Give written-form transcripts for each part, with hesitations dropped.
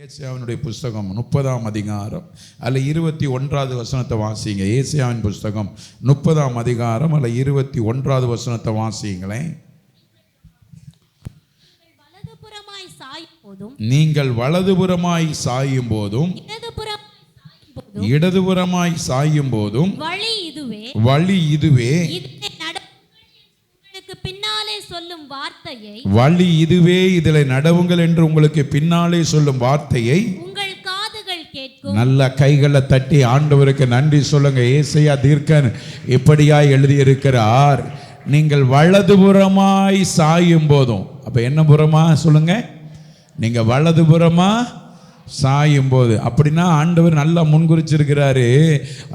ஏசாயாவினுடைய புஸ்தகம் 30ஆம் அதிகாரம் அல்ல 21வது வசனத்தை வாசிங்க. ஏசாயாவின் புஸ்தகம் 30ஆம் அதிகாரம் அல்ல 21வது வசனத்தை வாசிங்களேன். நீங்கள் வலதுபுறமாய் சாயும் போதும் இடதுபுறமாய் சாயும் போதும் வழி இதுவே பின்னாலே சொல்லும் வார்த்தையை வழி இதுவே இதில் நடவுங்கள் என்று உங்களுக்கு பின்னாலே சொல்லும் வார்த்தையை உங்கள் காதுகள் கேட்கும். நல்ல கைகளை தட்டி ஆண்டவருக்கு நன்றி சொல்லுங்க. ஏசாயா தீர்க்கன் இப்படியாய் எழுதியிருக்கிறார், நீங்கள் வலதுபுறமாய் சாயும் போதும். அப்ப என்ன புறமா சொல்லுங்க, நீங்க வலதுபுறமா சாயும் போது. அப்படின்னா ஆண்டவர் நல்லா முன்குறிச்சிருக்கிறாரு,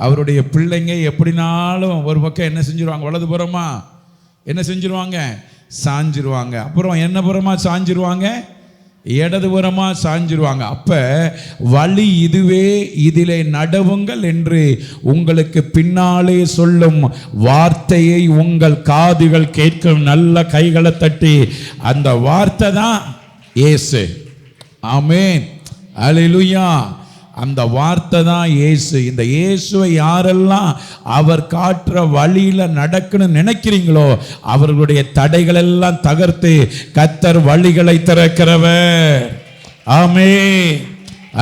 அவருடைய பிள்ளைங்க எப்படினாலும் ஒரு பக்கம் என்ன செஞ்சிருவாங்க, வலதுபுறமா என்ன செஞ்சிருவாங்க, சாஞ்சிருவாங்க. அப்புறம் என்ன புறமா சாஞ்சிருவாங்க, இடதுபுறமா சாஞ்சிருவாங்க. அப்ப வழி இதுவே இதிலே நடவுங்கள் என்று உங்களுக்கு பின்னாலே சொல்லும் வார்த்தையை உங்கள் காதுகள் கேட்கும். நல்ல கைகளை தட்டி அந்த வார்த்தை தான் இயேசு. ஆமென், அல்லேலூயா. அந்த வார்த்தை தான் இயேசு. இந்த இயேசுவை யாரெல்லாம் அவர் காட்டுற வழியில நடக்கணும்னு நினைக்கிறீங்களோ அவர்களுடைய தடைகள் எல்லாம் தகர்த்து கர்த்தர் வழிகளை திறக்கிறவர். ஆமென்,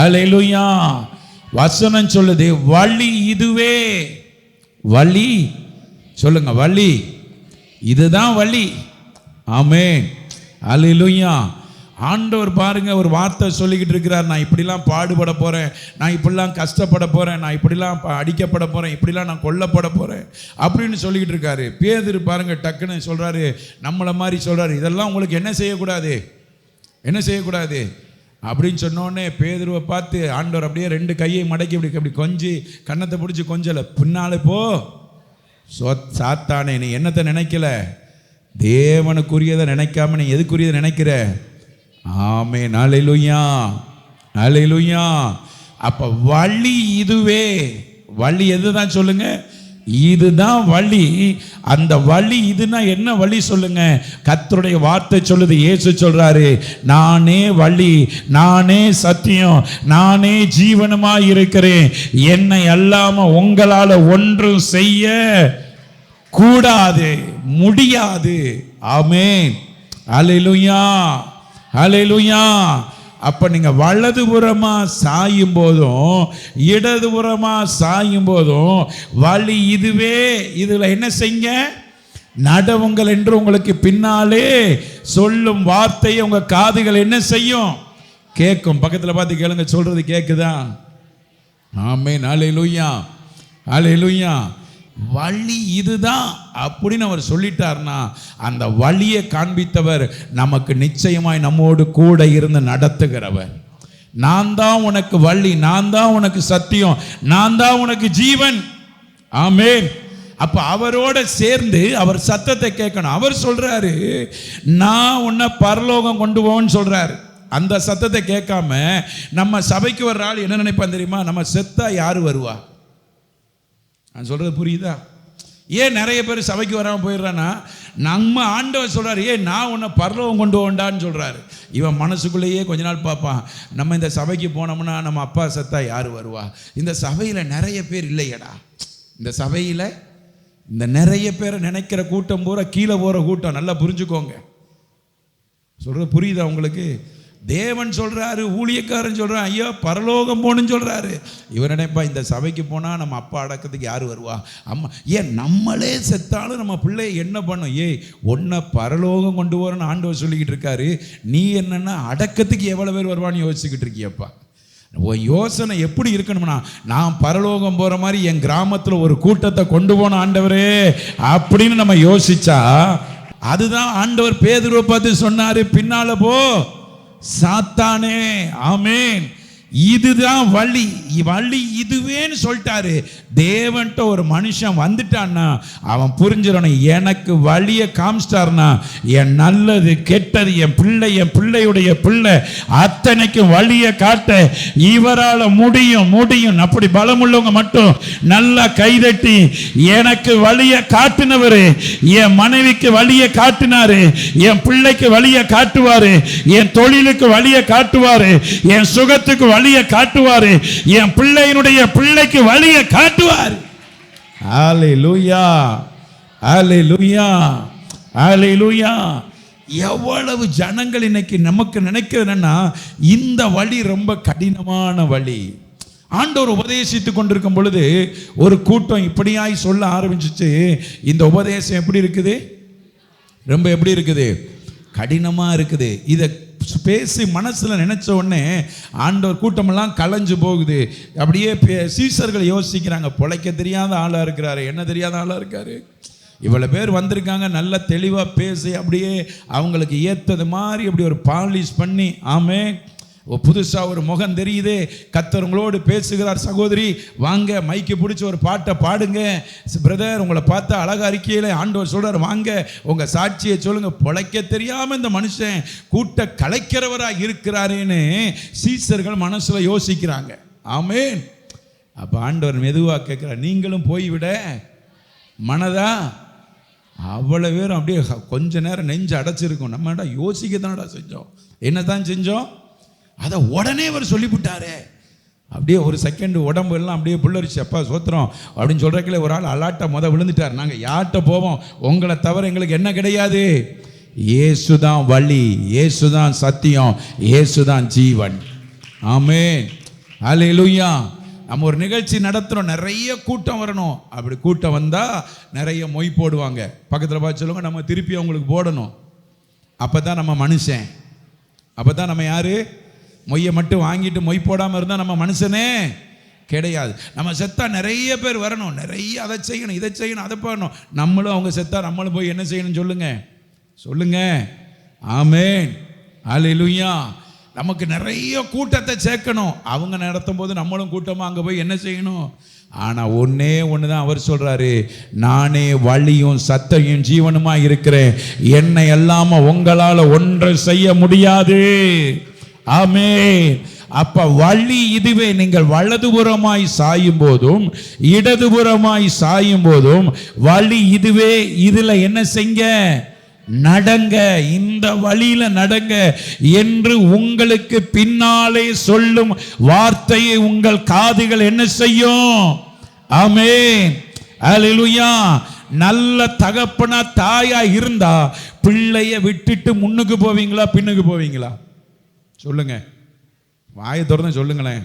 அல்லேலூயா. வசனம் சொல்லுது, வழி இதுவே. வழி சொல்லுங்க, வழி இதுதான் வழி. ஆமென், அல்லேலூயா. ஆண்டவர் பாருங்க ஒரு வார்த்தை சொல்லிக்கிட்டு இருக்கிறார், நான் இப்படிலாம் பாடுபட போறேன், நான் இப்படிலாம் கஷ்டப்பட போறேன், நான் இப்படிலாம் அடிக்கப்பட போறேன், இப்படிலாம் நான் கொல்லப்பட போறேன் அப்படின்னு சொல்லிக்கிட்டு இருக்காரு. பேதுரு பாருங்க டக்குன்னு சொல்றாரு, நம்மளை மாதிரி சொல்றாரு, இதெல்லாம் உங்களுக்கு என்ன செய்யக்கூடாது, என்ன செய்யக்கூடாது அப்படின்னு சொன்னோடனே பேதுருவை பார்த்து ஆண்டவர் அப்படியே ரெண்டு கையை மடக்கி அப்படி கொஞ்சி கன்னத்தை பிடிச்சி கொஞ்சல, பின்னாலே போ சாத்தானே, நீ என்னத்தை நினைக்கல, தேவனுக்குரியதை நினைக்காம நீ எதுக்குரியதை நினைக்கிற. ஆமென், அல்லேலூயா, அல்லேலூயா. அப்ப வழி இதுவே. வழி எதுதான் சொல்லுங்க, இதுதான் வழி. அந்த வழி இதுனா என்ன வழி சொல்லுங்க, கர்த்தருடைய வார்த்தை சொல்லுது. இயேசு சொல்றாரு, நானே வழி, நானே சத்தியம், நானே ஜீவனமாய் இருக்கிறேன், என்னை அல்லாம உங்களால ஒன்றும் செய்ய கூடாது, முடியாது. ஆமென், அல்லேலூயா, அல்லேலூயா. அப்ப நீங்க வலதுபுறமா சாயும் போதும் இடதுபுறமா சாயும் போதும் வழி இதுவே, இதுல என்ன செய்யுங்க, நடவுங்கள் என்று உங்களுக்கு பின்னாலே சொல்லும் வார்த்தையை உங்க காதுகள் என்ன செய்யும், கேட்கும். பக்கத்துல பார்த்து கேளுங்க, சொல்றது கேக்குதா? ஆமென், அல்லேலூயா, அல்லேலூயா. வழி இதுதான் அப்படின்னு அவர் சொல்லிட்டார்னா அந்த வழியை காண்பித்தவர் நமக்கு நிச்சயமாய் நம்மோடு கூட இருந்து நடத்துகிறவர். நான் தான் உனக்கு வழி, நான் தான் உனக்கு சத்தியம், நான் தான் உனக்கு ஜீவன். ஆமென். அப்ப அவரோட சேர்ந்து அவர் சத்தத்தை கேட்கணும். அவர் சொல்றாரு, நான் உன்னை பரலோகம் கொண்டு போவேன்னு சொல்றாரு. அந்த சத்தத்தை கேட்காம நம்ம சபைக்கு வர்ற ஆள் என்ன நினைப்பான் தெரியுமா, நம்ம செத்தா யாரு வருவா. நான் சொல்றது புரியுதா? ஏன் நிறைய பேர் சபைக்கு வராமல் போயிடுறான்னா, நம்ம ஆண்டவர் சொல்றாரு, நான் உன்னை பரலோகம் கொண்டு போண்டான்னு சொல்றாரு. இவன் மனசுக்குள்ளேயே கொஞ்ச நாள் பார்ப்பான், நம்ம இந்த சபைக்கு போனோம்னா நம்ம அப்பா செத்தா யாரு வருவா. இந்த சபையில நிறைய பேர் இல்லையடா, இந்த சபையில இந்த நிறைய பேரை நினைக்கிற கூட்டம் பூரா கீழே போற கூட்டம். நல்லா புரிஞ்சுக்கோங்க, சொல்றது புரியுதா உங்களுக்கு? தேவன் சொல்றாரு, ஊழியக்காரன் சொல்றான், ஐயோ பரலோகம் போகணும்னு சொல்றாரு. இவர் நினைப்பா, இந்த சபைக்கு போனா நம்ம அப்பா அடக்கத்துக்கு யாரு வருவா, அம்மா, ஏன் நம்மளே செத்தாலும் நம்ம பிள்ளை என்ன பண்ணும், ஒன்ன பரலோகம் கொண்டு போறன்னு ஆண்டவர் சொல்லிக்கிட்டு இருக்காரு. நீ என்னன்னா அடக்கத்துக்கு எவ்வளவு பேர் வருவான்னு யோசிச்சுக்கிட்டு இருக்கியப்பா. யோசனை எப்படி இருக்கணும்னா, நான் பரலோகம் போற மாதிரி என் கிராமத்துல ஒரு கூட்டத்தை கொண்டு போன ஆண்டவரே அப்படின்னு நம்ம யோசிச்சா, அதுதான் ஆண்டவர் பேதுருவை பார்த்து சொன்னாரு, பின்னால போ சாத்தானே. ஆமென். இதுதான் வழி, வழி இதுவேன்னு சொல்லிட்டாரு. தேவன்ட்ட ஒரு மனுஷன் வந்துட்டான்னா அவன் புரிஞ்சிடணும், எனக்கு வழியை காமிச்சிட்டாருன்னா என் நல்லது கெட்டது, என் பிள்ளையுடைய பிள்ளை அத்தனைக்கும் வழியை காட்ட இவரால் முடியும் முடியும். அப்படி பலமுள்ளவங்க மட்டும் நல்லா கைதட்டி, எனக்கு வழியை காட்டினவர் என் மனைவிக்கு வழியை காட்டினாரு, என் பிள்ளைக்கு வழியை காட்டுவாரு, என் தொழிலுக்கு வழியை காட்டுவாரு, என் சுகத்துக்கு வழியை காட்டுவாரு, என் பிள்ளையினுடைய பிள்ளைக்கு வழியை காட்டுவார். ஹalleluya, ஹalleluya, ஹalleluya. எவ்வளவு ஜனங்கள் இன்னைக்கு நமக்கு நினைக்கிறதுன்னா இந்த வழி ரொம்ப கடினமான வழி. ஆண்டவர் உபதேசித்துக் கொண்டிருக்கும் பொழுது ஒரு கூட்டம் இப்படியாய் சொல்ல ஆரம்பிச்சிச்சு. இந்த உபதேசம் எப்படி இருக்குது? ரொம்ப எப்படி இருக்குது? கடினமா இருக்குது. இதை பேசி மனசுல நினைச்ச உடனே ஆண்டவர் கூட்டமெல்லாம் கலைஞ்சு போகுது. அப்படியே சீசர்கள் யோசிக்கிறாங்க, பொழைக்க தெரியாத ஆளா இருக்கிறாரு, என்ன தெரியாத ஆளா இருக்காரு, இவ்வளவு பேர் வந்திருக்காங்க, நல்ல தெளிவா பேசி அப்படியே அவங்களுக்கு ஏத்தது மாதிரி அப்படி ஒரு பாலிஷ் பண்ணி, ஆமே புதுசா ஒரு முகம் தெரியுது, கர்த்தர் உங்களோடு பேசுகிறார், சகோதரி வாங்க மைக்கு பிடிச்சி ஒரு பாட்டை பாடுங்க, பிரதர் உங்களை பார்த்தா அழகா இருக்கையில ஆண்டவர் சொல்றார் வாங்க உங்க சாட்சியை சொல்லுங்க. பொழைக்க தெரியாம இந்த மனுஷன் கூட்ட கலைக்கிறவரா இருக்கிறாரேன்னு சீசர்கள் மனசுல யோசிக்கிறாங்க. ஆமேன். அப்ப ஆண்டவர் மெதுவா கேட்கிறார், நீங்களும் போய்விட மனதா? அவ்வளவு பேரும் அப்படியே கொஞ்ச நேரம் நெஞ்சு அடைச்சிருக்கும். நம்ம யோசிக்க தானடா செஞ்சோம், என்னதான் செஞ்சோம், அதை உடனே அவர் சொல்லிவிட்டாரு. அப்படியே ஒரு செகண்ட் உடம்பு எல்லாம் அப்படியே புல்லரிச்சு, அப்பா சோத்திரம் அப்படின்னு சொல்றதுக்குள்ள ஒரு ஆள் அலாட்ட விழுந்துட்டார். நாங்கள் யார்கிட்ட போவோம், உங்களை தவிர எங்களுக்கு என்ன கிடையாது, இயேசுதான் வழி, இயேசுதான் சத்தியம், இயேசுதான் ஜீவன். ஆமென், ஹல்லேலூயா. நம்ம ஒரு நிகழ்ச்சி நடத்துகிறோம், நிறைய கூட்டம் வரணும். அப்படி கூட்டம் வந்தால் நிறைய மொய் போடுவாங்க. பக்கத்தில் பார்த்து சொல்லுவாங்க, நம்ம திருப்பி அவங்களுக்கு போடணும். அப்போ தான் நம்ம மனுஷன், அப்போ தான் நம்ம யார்? மொய்யை மட்டும் வாங்கிட்டு மொய் போடாமல் இருந்தால் நம்ம மனுஷனே கிடையாது. நம்ம செத்தா நிறைய பேர் வரணும், நிறைய அதை செய்யணும் இதை செய்யணும் அதை பண்ணணும். நம்மளும் அவங்க செத்தா நம்மளும் போய் என்ன செய்யணும் சொல்லுங்க, சொல்லுங்க. ஆமென், ஹல்லேலூயா. நமக்கு நிறைய கூட்டத்தை சேர்க்கணும். அவங்க நடத்தும் போது நம்மளும் கூட்டமாக அங்கே போய் என்ன செய்யணும்? ஆனால் ஒன்னே ஒன்று தான் அவர் சொல்றாரு, நானே வழியும் சத்தையும் ஜீவனுமா இருக்கிறேன், என்னை எல்லாம உங்களால் ஒன்றை செய்ய முடியாது. ஆமென். அப்ப வழி இதுவே. நீங்கள் வலதுபுறமாய் சாயும் போதும் இடதுபுறமாய் சாயும் போதும் வழி இதுவே. இதுல என்ன செய்ய? நடங்க, இந்த வழியில நடங்க என்று உங்களுக்கு பின்னாலே சொல்லும் வார்த்தையை உங்கள் காதுகள் என்ன செய்யும்? ஆமென், ஹல்லேலூயா. நல்ல தகப்பனா தாயா இருந்தா பிள்ளைய விட்டுட்டு முன்னுக்கு போவீங்களா பின்னுக்கு போவீங்களா? சொல்லுங்க, வாயை திறந்து சொல்லுங்களேன்.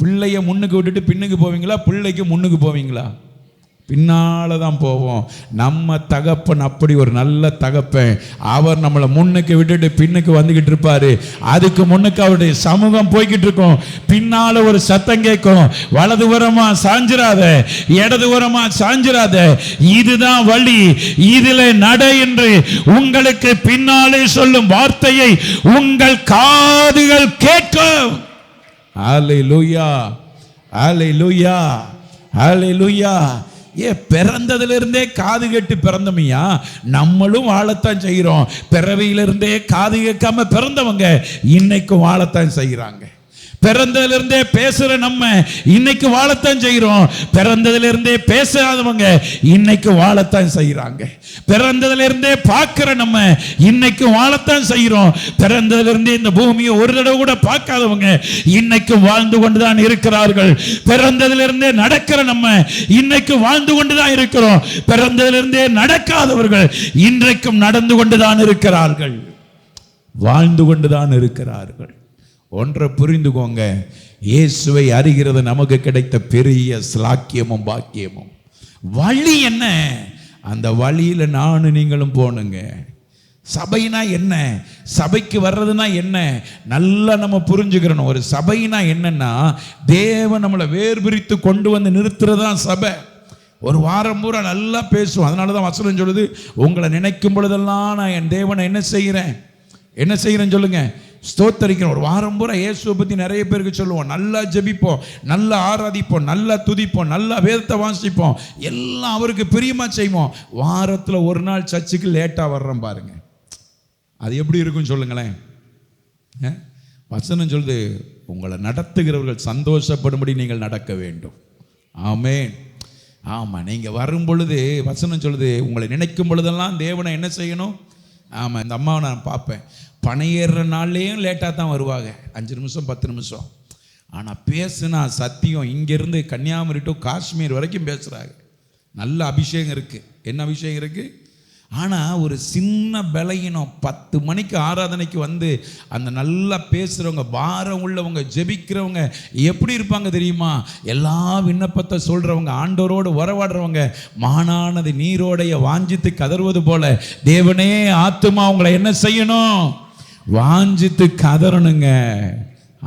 பிள்ளைய முன்னுக்கு விட்டுட்டு பின்னுக்கு போவீங்களா, பிள்ளைக்கு முன்னுக்கு போவீங்களா? பின்னால தான் போவோம். நம்ம தகப்பன் அப்படி ஒரு நல்ல தகப்பன். அவர் நம்மளை முன்னுக்கு விட்டுட்டு பின்னுக்கு வந்துகிட்டு இருப்பாரு. அதுக்கு முன்னுக்கு அவருடைய சமூகம் போய்கிட்டு இருக்கும். பின்னால ஒரு சத்தம் கேட்கும், வலதுபுறமா சாஞ்சிராத, இடதுபுறமா சாஞ்சிராத, இதுதான் வழி, இதுல நட என்று உங்களுக்கு பின்னாலே சொல்லும் வார்த்தையை உங்கள் காதுகள் கேட்கும். ஹல்லேலூயா, ஹல்லேலூயா, ஹல்லேலூயா. பிறந்ததிலிருந்தே காது கேட்டு பிறந்தமையா? நம்மளும் வாழத்தான் செய்கிறோம். பிறவியிலிருந்தே காது கேட்காம பிறந்தவங்க இன்னைக்கும் வாழத்தான் செய்கிறாங்க. பிறந்ததிலிருந்தே பேசுற நம்ம இன்னைக்கு வாழத்தான் செய்கிறோம். பிறந்ததிலிருந்தே பேசாதவங்க இன்னைக்கு வாழத்தான் செய்கிறாங்க. பிறந்ததிலிருந்தே பார்க்கிற நம்ம இன்னைக்கு வாழத்தான் செய்கிறோம். பிறந்ததிலிருந்தே இந்த பூமியை ஒரு தடவை கூட பார்க்காதவங்க இன்னைக்கு வாழ்ந்து கொண்டுதான் இருக்கிறார்கள். பிறந்ததிலிருந்தே நடக்கிற நம்ம இன்னைக்கு வாழ்ந்து கொண்டுதான் இருக்கிறோம். பிறந்ததிலிருந்தே நடக்காதவர்கள் இன்றைக்கும் நடந்து கொண்டுதான் இருக்கிறார்கள், வாழ்ந்து கொண்டுதான் இருக்கிறார்கள். ஒன்றை புரிந்துக்கோங்க, இயேசுவை அறிகிறது நமக்கு கிடைத்த பெரிய ஸ்லாக்கியமும் பாக்கியமும். வழி என்ன? அந்த வழியில நானும் நீங்களும் போனுங்க. சபைனா என்ன? சபைக்கு வர்றதுனா என்ன? நல்லா நம்ம புரிஞ்சுக்கிறோம். ஒரு சபைனா என்னன்னா, தேவன் நம்மளை வேர்பிரித்து கொண்டு வந்து நிறுத்துறதுதான் சபை. ஒரு வாரம் பூரா நல்லா பேசுவோம். அதனால தான் வசனம் சொல்லுது, உங்களை நினைக்கும் பொழுதெல்லாம் நான் என் தேவனை என்ன செய்கிறேன் சொல்லுங்க, ஸ்தோத்தரிக்கிறோம். ஒரு வாரம் பூரா இயேசுவை பற்றி நிறைய பேருக்கு சொல்லுவோம். நல்லா ஜெபிப்போம், நல்லா ஆராதிப்போம், நல்லா துதிப்போம், நல்லா வேதத்தை வாசிப்போம், எல்லாம் அவருக்கு பிரியமாக செய்வோம். வாரத்தில் ஒரு நாள் சர்ச்சுக்கு லேட்டாக வர்றோம் பாருங்க, அது எப்படி இருக்குன்னு சொல்லுங்களேன். வசனம் சொல்லுது, உங்களை நடத்துகிறவர்கள் சந்தோஷப்படும்படி நீங்கள் நடக்க வேண்டும். ஆமென். ஆமாம், நீங்கள் வரும் பொழுது வசனம் சொல்லுது, உங்களை நினைக்கும் பொழுதெல்லாம் தேவனை என்ன செய்யணும். ஆமாம், இந்த அம்மாவை நான் பார்ப்பேன், பனையேறுற நாள்லேயும் லேட்டாக தான் வருவாங்க, 5 நிமிஷம் 10 நிமிஷம். ஆனால் பேசுனா சத்தியம், இங்கேருந்து கன்னியாகுமரி டு காஷ்மீர் வரைக்கும் பேசுகிறாங்க. நல்ல அபிஷேகம் இருக்குது. என்ன அபிஷேகம் இருக்குது? ஆனால் ஒரு சின்ன பலகீனம், 10 மணிக்கு ஆராதனைக்கு வந்து அந்த நல்லா பேசுகிறவங்க, பாரம் உள்ளவங்க, ஜெபிக்கிறவங்க எப்படி இருப்பாங்க தெரியுமா? எல்லா விண்ணப்பத்தை சொல்கிறவங்க, ஆண்டவரோடு உறவாடுறவங்க, மானானது நீரோடைய வாஞ்சித்து கதறுவது போல தேவனே ஆத்துமா உங்களை என்ன செய்யணும்? வாஞ்சித்து கதறணுங்க.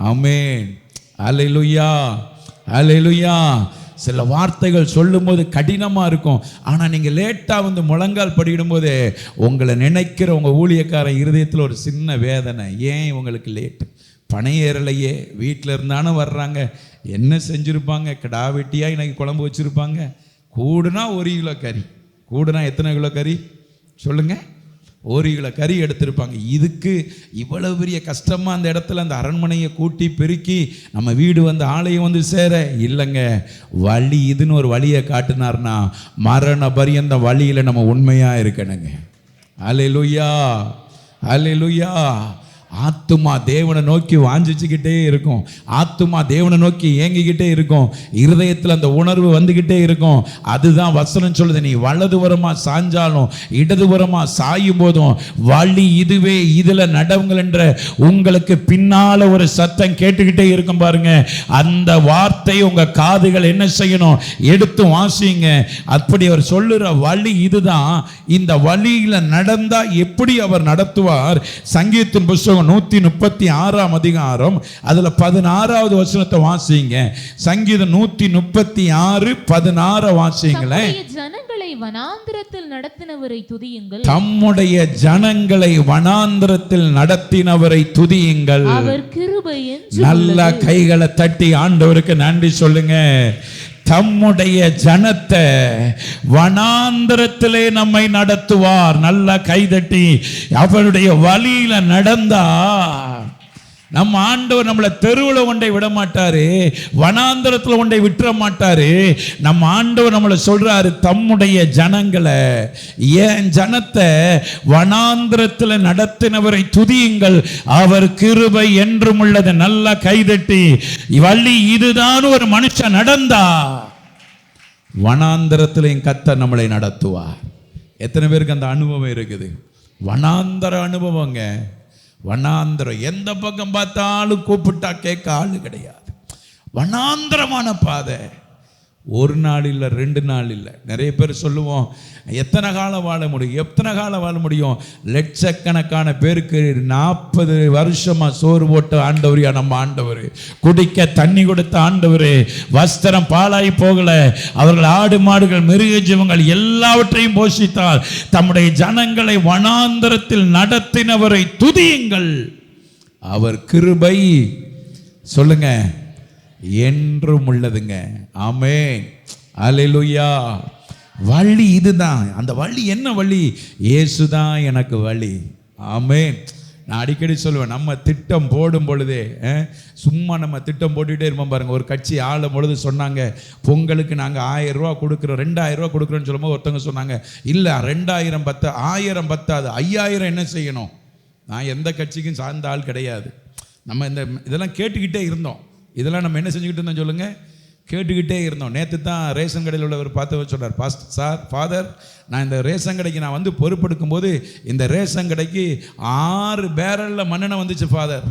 ஆமென். அல்லேலூயா, அல்லேலூயா. சில வார்த்தைகள் சொல்லும்போது கடினமாக இருக்கும், ஆனால் நீங்கள் லேட்டாக வந்து முழங்கால் படியிடும்போது உங்களை நினைக்கிற உங்கள் ஊழியக்காரன் இருதயத்தில் ஒரு சின்ன வேதனை. ஏன் உங்களுக்கு லேட்டு? பனையேறலையே, வீட்டில் இருந்தானே வர்றாங்க, என்ன செஞ்சுருப்பாங்க? கிடா வெட்டியாக இன்னைக்கு குழம்பு வச்சுருப்பாங்க. கூடுனா 1 கிலோ கறி. கூடுனா எத்தனை கிலோ கறி சொல்லுங்கள்? 1 கிலோ கறி எடுத்திருப்பாங்க. இதுக்கு இவ்வளவு பெரிய கஷ்டமாக அந்த இடத்துல அந்த அரண்மனையை கூட்டி பெருக்கி நம்ம வீடு வந்து ஆலயம் வந்து சேர இல்லைங்க. வழி இதுன்னு ஒரு வழியை காட்டினார்னா மரண பரியந்த வழியில் நம்ம உண்மையாக இருக்கணுங்க. அல்லேலூயா, அல்லேலூயா. ஆத்துமா தேவனை நோக்கி வாஞ்சிச்சுக்கிட்டே இருக்கும், ஆத்துமா தேவனை நோக்கி ஏங்கிக்கிட்டே இருக்கும், இருதயத்தில் அந்த உணர்வு வந்துக்கிட்டே இருக்கும். அதுதான் வசனம் சொல்லுது, நீ வலதுபுறமாக சாஞ்சாலும் இடதுபுறமாக சாயும் போதும் வழி இதுவே, இதில் நடவுங்கள் என்ற உங்களுக்கு பின்னால் ஒரு சத்தம் கேட்டுக்கிட்டே இருக்கும் பாருங்க. அந்த வார்த்தை உங்கள் காதுகள் என்ன செய்யணும்? எடுத்து வாசிங்க. அப்படி அவர் சொல்லுற வழி இதுதான். இந்த வழியில் நடந்தால் எப்படி அவர் நடத்துவார்? சங்கீதத்தின் புஸ்தகம் 136 அதிகாரம், அதுல 16வது வசனத்தை வாசிங்க. சங்கீதம் 136:16 வாசிங்களேன். ஜனங்களை வனாந்திரத்தில் நடத்தினவரை துதியுங்கள். தம்முடைய ஜனங்களை வனாந்திரத்தில் நடத்தினவரை துதியுங்கள். அவர் கிருபை என்றும் நல்ல கைகளை தட்டி ஆண்டவருக்கு நன்றி சொல்லுங்க. தம்முடைய ஜனத்தை வனாந்திரத்திலே நம்மை நடத்துவார். நல்ல கைதட்டி அவருடைய வழியில நடந்தா நம்ம ஆண்டவர் நம்மளை தெருவில் ஒன்றை விட மாட்டாரு, வனாந்திரத்தில் ஒன்றை விட்டுற மாட்டாரு. நம்ம ஆண்டவர் நம்மளை சொல்றாரு, தம்முடைய ஜனங்களை, என் ஜனத்தை வனாந்திரத்தில் நடத்தினவரை துதியுங்கள், அவர் கிருபை என்றும் உள்ளது. நல்ல கைதட்டி வள்ளி இதுதான். ஒரு மனுஷன் நடந்தா வனாந்திரத்திலையும் கர்த்தர் நம்மளை நடத்துவார். எத்தனை பேருக்கு அந்த அனுபவம் இருக்குது? வனாந்தர அனுபவங்க. வனாந்திரம், எந்த பக்கம் பார்த்தாலும் கூப்பிட்டா கேட்க ஆளு கிடையாது. வனாந்திரமான பாதை. 1 நாள் இல்லை, 2 நாள் இல்லை. நிறைய பேர் சொல்லுவோம், எத்தனை காலம் வாழ முடியும், எத்தனை காலம் வாழ முடியும்? லட்சக்கணக்கான பேருக்கு 40 வருஷமா சோறு போட்ட ஆண்டவரியா நம்ம ஆண்டவர், குடிக்க தண்ணி கொடுத்த ஆண்டவர், வஸ்திரம் பாழாய் போகல, அவர்கள் ஆடு மாடுகள் மிருக ஜீவங்கள் எல்லாவற்றையும் போஷித்தார். தம்முடைய ஜனங்களை வனாந்தரத்தில் நடத்தினவரை துதியுங்கள், அவர் கிருபை சொல்லுங்க என்றும் உள்ளதுங்க. ஆமென், அல்லேலூயா. வழி இதுதான். அந்த வழி என்ன வழி? இயேசுதான் எனக்கு வழி. ஆமென். நான் அடிக்கடி சொல்லுவேன், நம்ம திட்டம் போடும் பொழுதே சும்மா நம்ம திட்டம் போட்டுக்கிட்டே இருப்போம் பாருங்க. ஒரு கட்சி ஆளும் பொழுது சொன்னாங்க, பொங்கலுக்கு நாங்கள் 1000 ரூபா கொடுக்குறோம், 2000 ரூபா கொடுக்குறோன்னு சொல்லும்போது ஒருத்தவங்க சொன்னாங்க, இல்லை 2000 10 1000 பத்தாது, 5000 என்ன செய்யணும்? நான் எந்த கட்சிக்கும் சார்ந்த ஆள் கிடையாது. நம்ம இதெல்லாம் கேட்டுக்கிட்டே இருந்தோம். இதெல்லாம் நம்ம என்ன செஞ்சுக்கிட்டு இருந்தோம் சொல்லுங்க? கேட்டுக்கிட்டே இருந்தோம். நேற்று தான் ரேஷன் கடையில் உள்ளவர் பார்த்து சொன்னார், சார் ஃபாதர், நான் இந்த ரேஷன் கடைக்கு நான் வந்து பொறுப்பெடுக்கும் போது இந்த ரேஷன் கடைக்கு 6 பேரலில் மண்ணெண்ணெய் வந்துச்சு ஃபாதர்.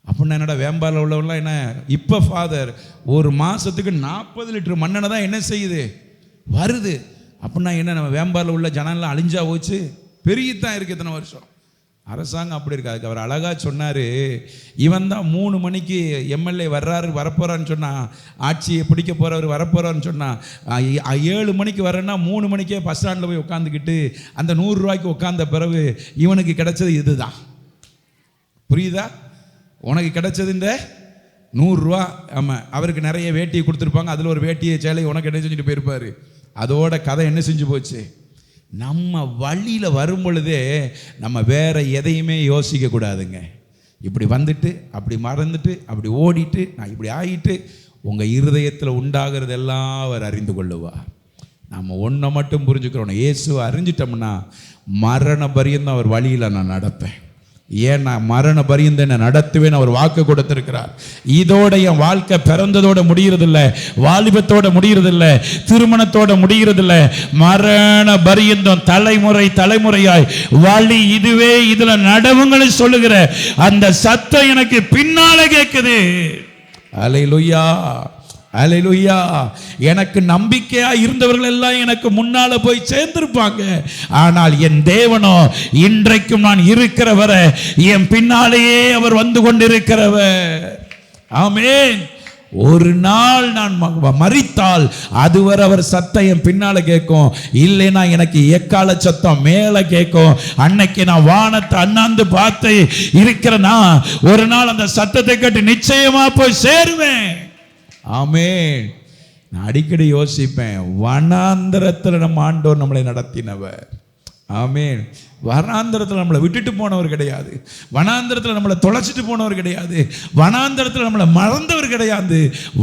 அப்படின்னா என்னடா வேம்பாரில் உள்ளவரெலாம் என்ன? இப்போ ஃபாதர் ஒரு மாதத்துக்கு 40 லிட்டர் மண்ணெண்ணெய் தான் என்ன செய்யுது, வருது. அப்படின்னா என்ன, நம்ம வேம்பாரில் உள்ள ஜனம்லாம் அழிஞ்சா போச்சு? பெரிய தான் இருக்குது இத்தனை வருஷம். அரசாங்கம் அப்படி இருக்காது. அவர் அழகாக சொன்னார், இவன் தான் 3 மணிக்கு எம்எல்ஏ வரப்போறான்னு சொன்னான், ஆட்சியை பிடிக்க போகிறவர் வரப்போறான்னு சொன்னான். 7 மணிக்கு வரேன்னா 3 மணிக்கே பஸ் ஸ்டாண்டில் போய் உட்காந்துக்கிட்டு அந்த 100 ரூபாய்க்கு உட்காந்த பிறகு இவனுக்கு கிடைச்சது இதுதான். புரியுதா? உனக்கு கிடைச்சது இந்த 100 ரூபா. ஆமாம், அவருக்கு நிறைய வேட்டியை கொடுத்துருப்பாங்க, அதில் ஒரு வேட்டியை சேலை உனக்கு என்ன செஞ்சுட்டு போயிருப்பாரு. அதோட கதை என்ன செஞ்சு போச்சு. நம்ம வழியில் வரும் பொழுதே நம்ம வேற எதையுமே யோசிக்க கூடாதுங்க. இப்படி வந்துட்டு அப்படி மறந்துட்டு அப்படி ஓடிட்டு நான் இப்படி ஆகிட்டு உங்கள் இருதயத்தில் உண்டாகிறதெல்லாம் அவர் அறிந்து கொள்ளுவார். நம்ம ஒன்றை மட்டும் புரிஞ்சுக்கிறோம், இயேசுவை அறிஞ்சிட்டோம்னா மரண பரியந்தம் அவர் வழியில் நான் நடப்பேன். ஏன் நான் மரண பரியந்தம் என்ன நடத்துவேன் அவர் வாக்கு கொடுத்திருக்கிறார். இதோட என் வாழ்க்கை பிறந்ததோட முடியறதில்ல, வாலிபத்தோட முடியறதில்ல, திருமணத்தோட முடியறதில்ல. மரண பரியந்தம் தலைமுறை தலைமுறையாய் வழி இதுவே, இதுல நடவுங்களை சொல்லுகிற அந்த சத்தம் எனக்கு பின்னால கேட்குது. அல்லேலூயா, அல்லேலூயா. எனக்கு நம்பிக்கையா இருந்தவர்கள் எல்லாம் எனக்கு முன்னால போய் சேர்ந்திருப்பாங்க. ஆனால் என் தேவனோ இன்றைக்கும் நான் இருக்கிற வரை என் பின்னாலேயே அவர் வந்து கொண்டிருக்கிறவர். ஆமென். ஒரு நாள் நான் மரித்தால் அதுவரை அவர் சத்தம் என் பின்னால கேட்கும். இல்லைன்னா எனக்கு எக்கால சத்தம் மேல கேட்கும். அன்னைக்கு நான் வானத்தை அண்ணாந்து பார்த்து இருக்கிறேன்னா ஒரு நாள் அந்த சத்தத்தை கேட்டு நிச்சயமா போய் சேருவேன். ஆமென். நான் அடிக்கடி யோசிப்பேன், வனாந்தரத்தில் நம்ம ஆண்டவர் நம்மளை நடத்தினவர். ஆமென். வனாந்தரத்தில் நம்மளை விட்டுட்டு போனவர் கிடையாது, வனாந்தரத்தில் நம்மளை தொலைச்சிட்டு போனவர் கிடையாது, வனாந்தரத்தில் நம்மளை மறந்தவர் கிடையாது.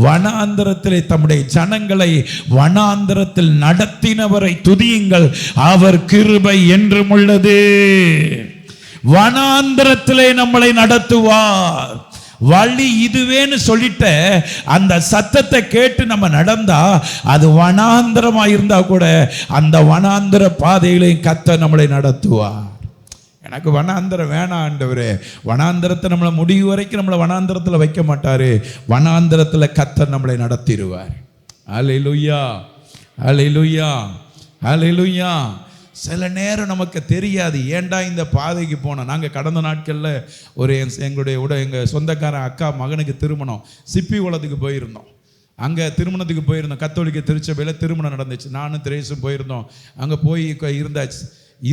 வனாந்தரத்தில் தம்முடைய ஜனங்களை வனாந்தரத்தில் நடத்தினவரை துதியுங்கள், அவர் கிருபை என்றும் உள்ளது. வனாந்தரத்திலே நம்மளை நடத்துவார். வழி இதுவேன்னு சொல்லிட்ட அந்த சத்தத்தை கேட்டு நம்ம நடந்தா அது வனாந்தரமா இருந்தா கூட அந்த வனாந்தர பாதைகளையும் கர்த்தர் நம்மளை நடத்துவார். எனக்கு வனாந்தரம் வேணாம் ஆண்டவரே. வனாந்தரத்தை நம்மளை முடிவு வரைக்கும் நம்மளை வனாந்தரத்தில் வைக்க மாட்டாரு. வனாந்தரத்தில் கர்த்தர் நம்மளை நடத்திடுவார். அல்லேலூயா, அல்லேலூயா, அல்லேலூயா. சில நேரம் நமக்கு தெரியாது ஏன்டா இந்த பாதைக்கு போனோம். நாங்கள் கடந்த நாட்களில் ஒரு எங்கள் சொந்தக்காரன் அக்கா மகனுக்கு திருமணம் சிப்பி குளத்துக்கு போயிருந்தோம். அங்கே திருமணத்துக்கு போயிருந்தோம். கத்தோலிக்க திருச்சபையில் திருமணம் நடந்துச்சு. நானும் திரேசும் போயிருந்தோம். அங்கே போய் இருந்தாச்சு.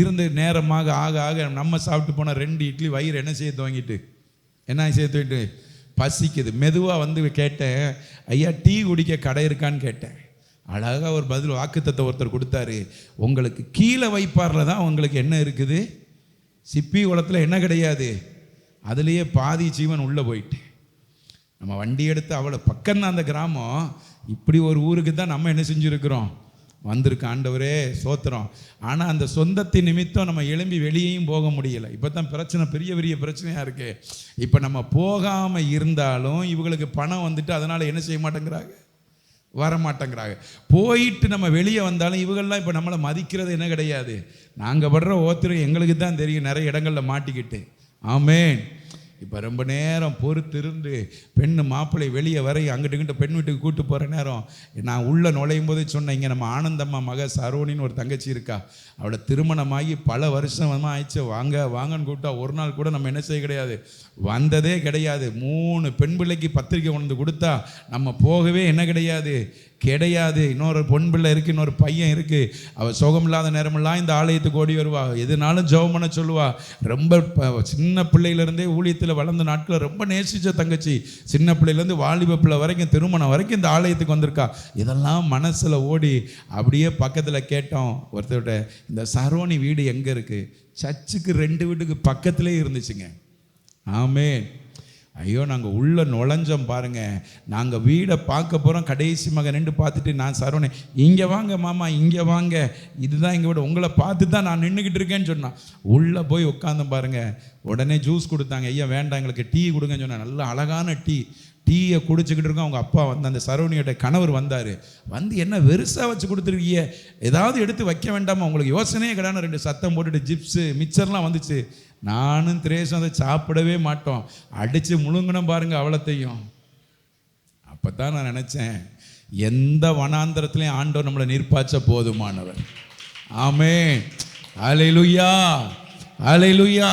இருந்து நேரமாக ஆக ஆக நம்ம சாப்பிட்டு போன 2 இட்லி வயிறு என்ன செய்ய துவங்கிட்டு பசிக்குது. மெதுவாக வந்து கேட்டேன், ஐயா டீ குடிக்க கடை இருக்கான்னு கேட்டேன். அழகாக ஒரு பதில் வாக்குத்தத்தை ஒருத்தர் கொடுத்தாரு. உங்களுக்கு கீழே வைப்பாரில் தான் உங்களுக்கு என்ன இருக்குது, சிப்பி குளத்தில் என்ன கிடையாது. அதுலேயே பாதி ஜீவன் உள்ளே போயிட்டு நம்ம வண்டி எடுத்து அவ்வளோ பக்கம்தான் அந்த கிராமம். இப்படி ஒரு ஊருக்கு தான் நம்ம என்ன செஞ்சுருக்கிறோம், வந்திருக்க. ஆண்டவரே சோத்திரம். ஆனால் அந்த சொந்தத்தின் நிமித்தம் நம்ம எழும்பி வெளியேயும் போக முடியலை. இப்போ தான் பிரச்சனை பெரிய பெரிய பிரச்சனையாக இருக்குது. இப்போ நம்ம போகாமல் இருந்தாலும் இவங்களுக்கு பணம் வந்துட்டு அதனால் என்ன செய்ய மாட்டேங்கிறாங்க, வரமாட்டேங்கிறாங்க. போயிட்டு நம்ம வெளியே வந்தாலும் இவங்கெல்லாம் இப்போ நம்மளை மதிக்கிறது என்ன கிடையாது. நாங்கள் படுற ஓத்திரம் எங்களுக்கு தான் தெரியும், நிறைய இடங்களில் மாட்டிக்கிட்டு. ஆமென். இப்போ ரொம்ப நேரம் பொறுத்திருந்து பெண்ணு மாப்பிள்ளை வெளியே வரை அங்கிட்டு இங்கிட்ட பெண் வீட்டுக்கு கூப்பிட்டு போகிற நேரம் நான் உள்ளே நுழையும் போதே சொன்னேன், இங்கே நம்ம ஆனந்தம்மா மக சரோனின்னு ஒரு தங்கச்சி இருக்கா, அவளை திருமணமாகி பல வருஷமாக ஆயிடுச்சு. வாங்க வாங்கன்னு கூப்பிட்டா ஒரு நாள் கூட நம்ம என்ன செய்ய கிடையாது, வந்ததே கிடையாது. 3 பெண் பிள்ளைக்கு பத்திரிக்கை கொண்டு கொடுத்தா நம்ம போகவே என்ன கிடையாது. இன்னொரு பொன் பிள்ளை இருக்குது, இன்னொரு பையன் இருக்குது. அவள் சுகமில்லாத நேரமெல்லாம் இந்த ஆலயத்துக்கு ஓடி வருவா, எதுனாலும் ஜெபம் பண்ண சொல்லுவா. ரொம்ப சின்ன பிள்ளையிலேருந்தே ஊழியத்தில் வளர்ந்த நாட்களில் ரொம்ப நேசித்த தங்கச்சி, சின்ன பிள்ளையிலேருந்து வாலிப பிள்ளை வரைக்கும் திருமணம் வரைக்கும் இந்த ஆலயத்துக்கு வந்திருக்கா. இதெல்லாம் மனசில் ஓடி அப்படியே பக்கத்தில் கேட்டோம் ஒருத்தர்கிட்ட, இந்த சரோனி வீடு எங்கே இருக்குது? சர்ச்சுக்கு 2 வீட்டுக்கு பக்கத்துலேயே இருந்துச்சுங்க. ஆமென். ஐயோ நாங்கள் உள்ள நுழைஞ்சோம் பாருங்க. நாங்கள் வீடை பார்க்க போகிறோம். கடைசி மகன் 2 பார்த்துட்டு நான் சரவணே இங்கே வாங்க மாமா, இங்கே வாங்க, இதுதான் எங்கள் வீடு, உங்களை பார்த்து தான் நான் நின்றுக்கிட்டு இருக்கேன்னு சொன்னான். உள்ளே போய் உட்காந்தோம் பாருங்க. உடனே ஜூஸ் கொடுத்தாங்க. ஐயா வேண்டாம் எங்களுக்கு டீ கொடுங்கன்னு சொன்னேன். நல்ல அழகான டீயை குடிச்சுக்கிட்டு இருக்கோம். அவங்க அப்பா வந்து அந்த சரவணியோட கணவர் வந்தார். வந்து என்ன வெறுசாக வச்சு கொடுத்துருக்கீங்க, ஏதாவது எடுத்து வைக்க வேண்டாமா, உங்களுக்கு யோசனையே கிடையாது. 2 சத்தம் போட்டுட்டு ஜிப்ஸு மிக்சர்லாம் வந்துச்சு. நானும் திரேசும் அதை சாப்பிடவே மாட்டோம், அடித்து முழுங்கணும் பாருங்க அவ்வளோத்தையும். அப்போ தான் நான் நினச்சேன், எந்த வனாந்தரத்துலையும் ஆண்டவர் நம்மளை நிற்பாச்ச போதுமானவர். ஆமென். அல்லேலூயா, அல்லேலூயா.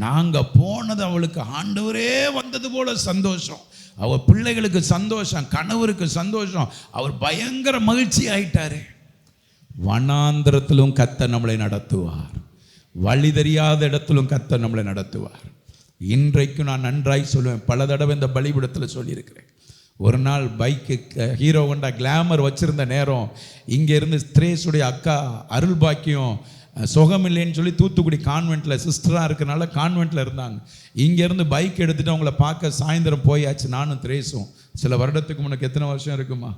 நாங்கள் போனது அவளுக்கு ஆண்டவரே வந்தது போல சந்தோஷம், அவள் பிள்ளைகளுக்கு சந்தோஷம், கணவருக்கு சந்தோஷம், அவர் பயங்கர மகிழ்ச்சி ஆயிட்டாரு. வனாந்தரத்திலும் கர்த்தர் நம்மளை நடத்துவார், வழி தெரியாத இடத்திலும் கர்த்தர் நம்மளை நடத்துவார். இன்றைக்கும் நான் நன்றாய் சொல்லுவேன். பல தடவை இந்த பலிபீடத்தில் சொல்லியிருக்கிறேன். ஒரு நாள் பைக்கு ஹீரோ ஹோண்டா கிளாமர் வச்சுருந்த நேரம் இங்கேருந்து திரேசுடைய அக்கா அருள் பாக்கியம் சுகமில்லைன்னு சொல்லி தூத்துக்குடி கான்வெண்ட்டில் சிஸ்டராக இருக்கிறனால கான்வெண்ட்டில் இருந்தாங்க. இங்கேருந்து பைக் எடுத்துகிட்டு அவங்கள பார்க்க சாயந்தரம் போயாச்சு. நானும் திரேசும் சில வருடத்துக்கு முன்னுக்கு எத்தனை வருஷம் இருக்குமா,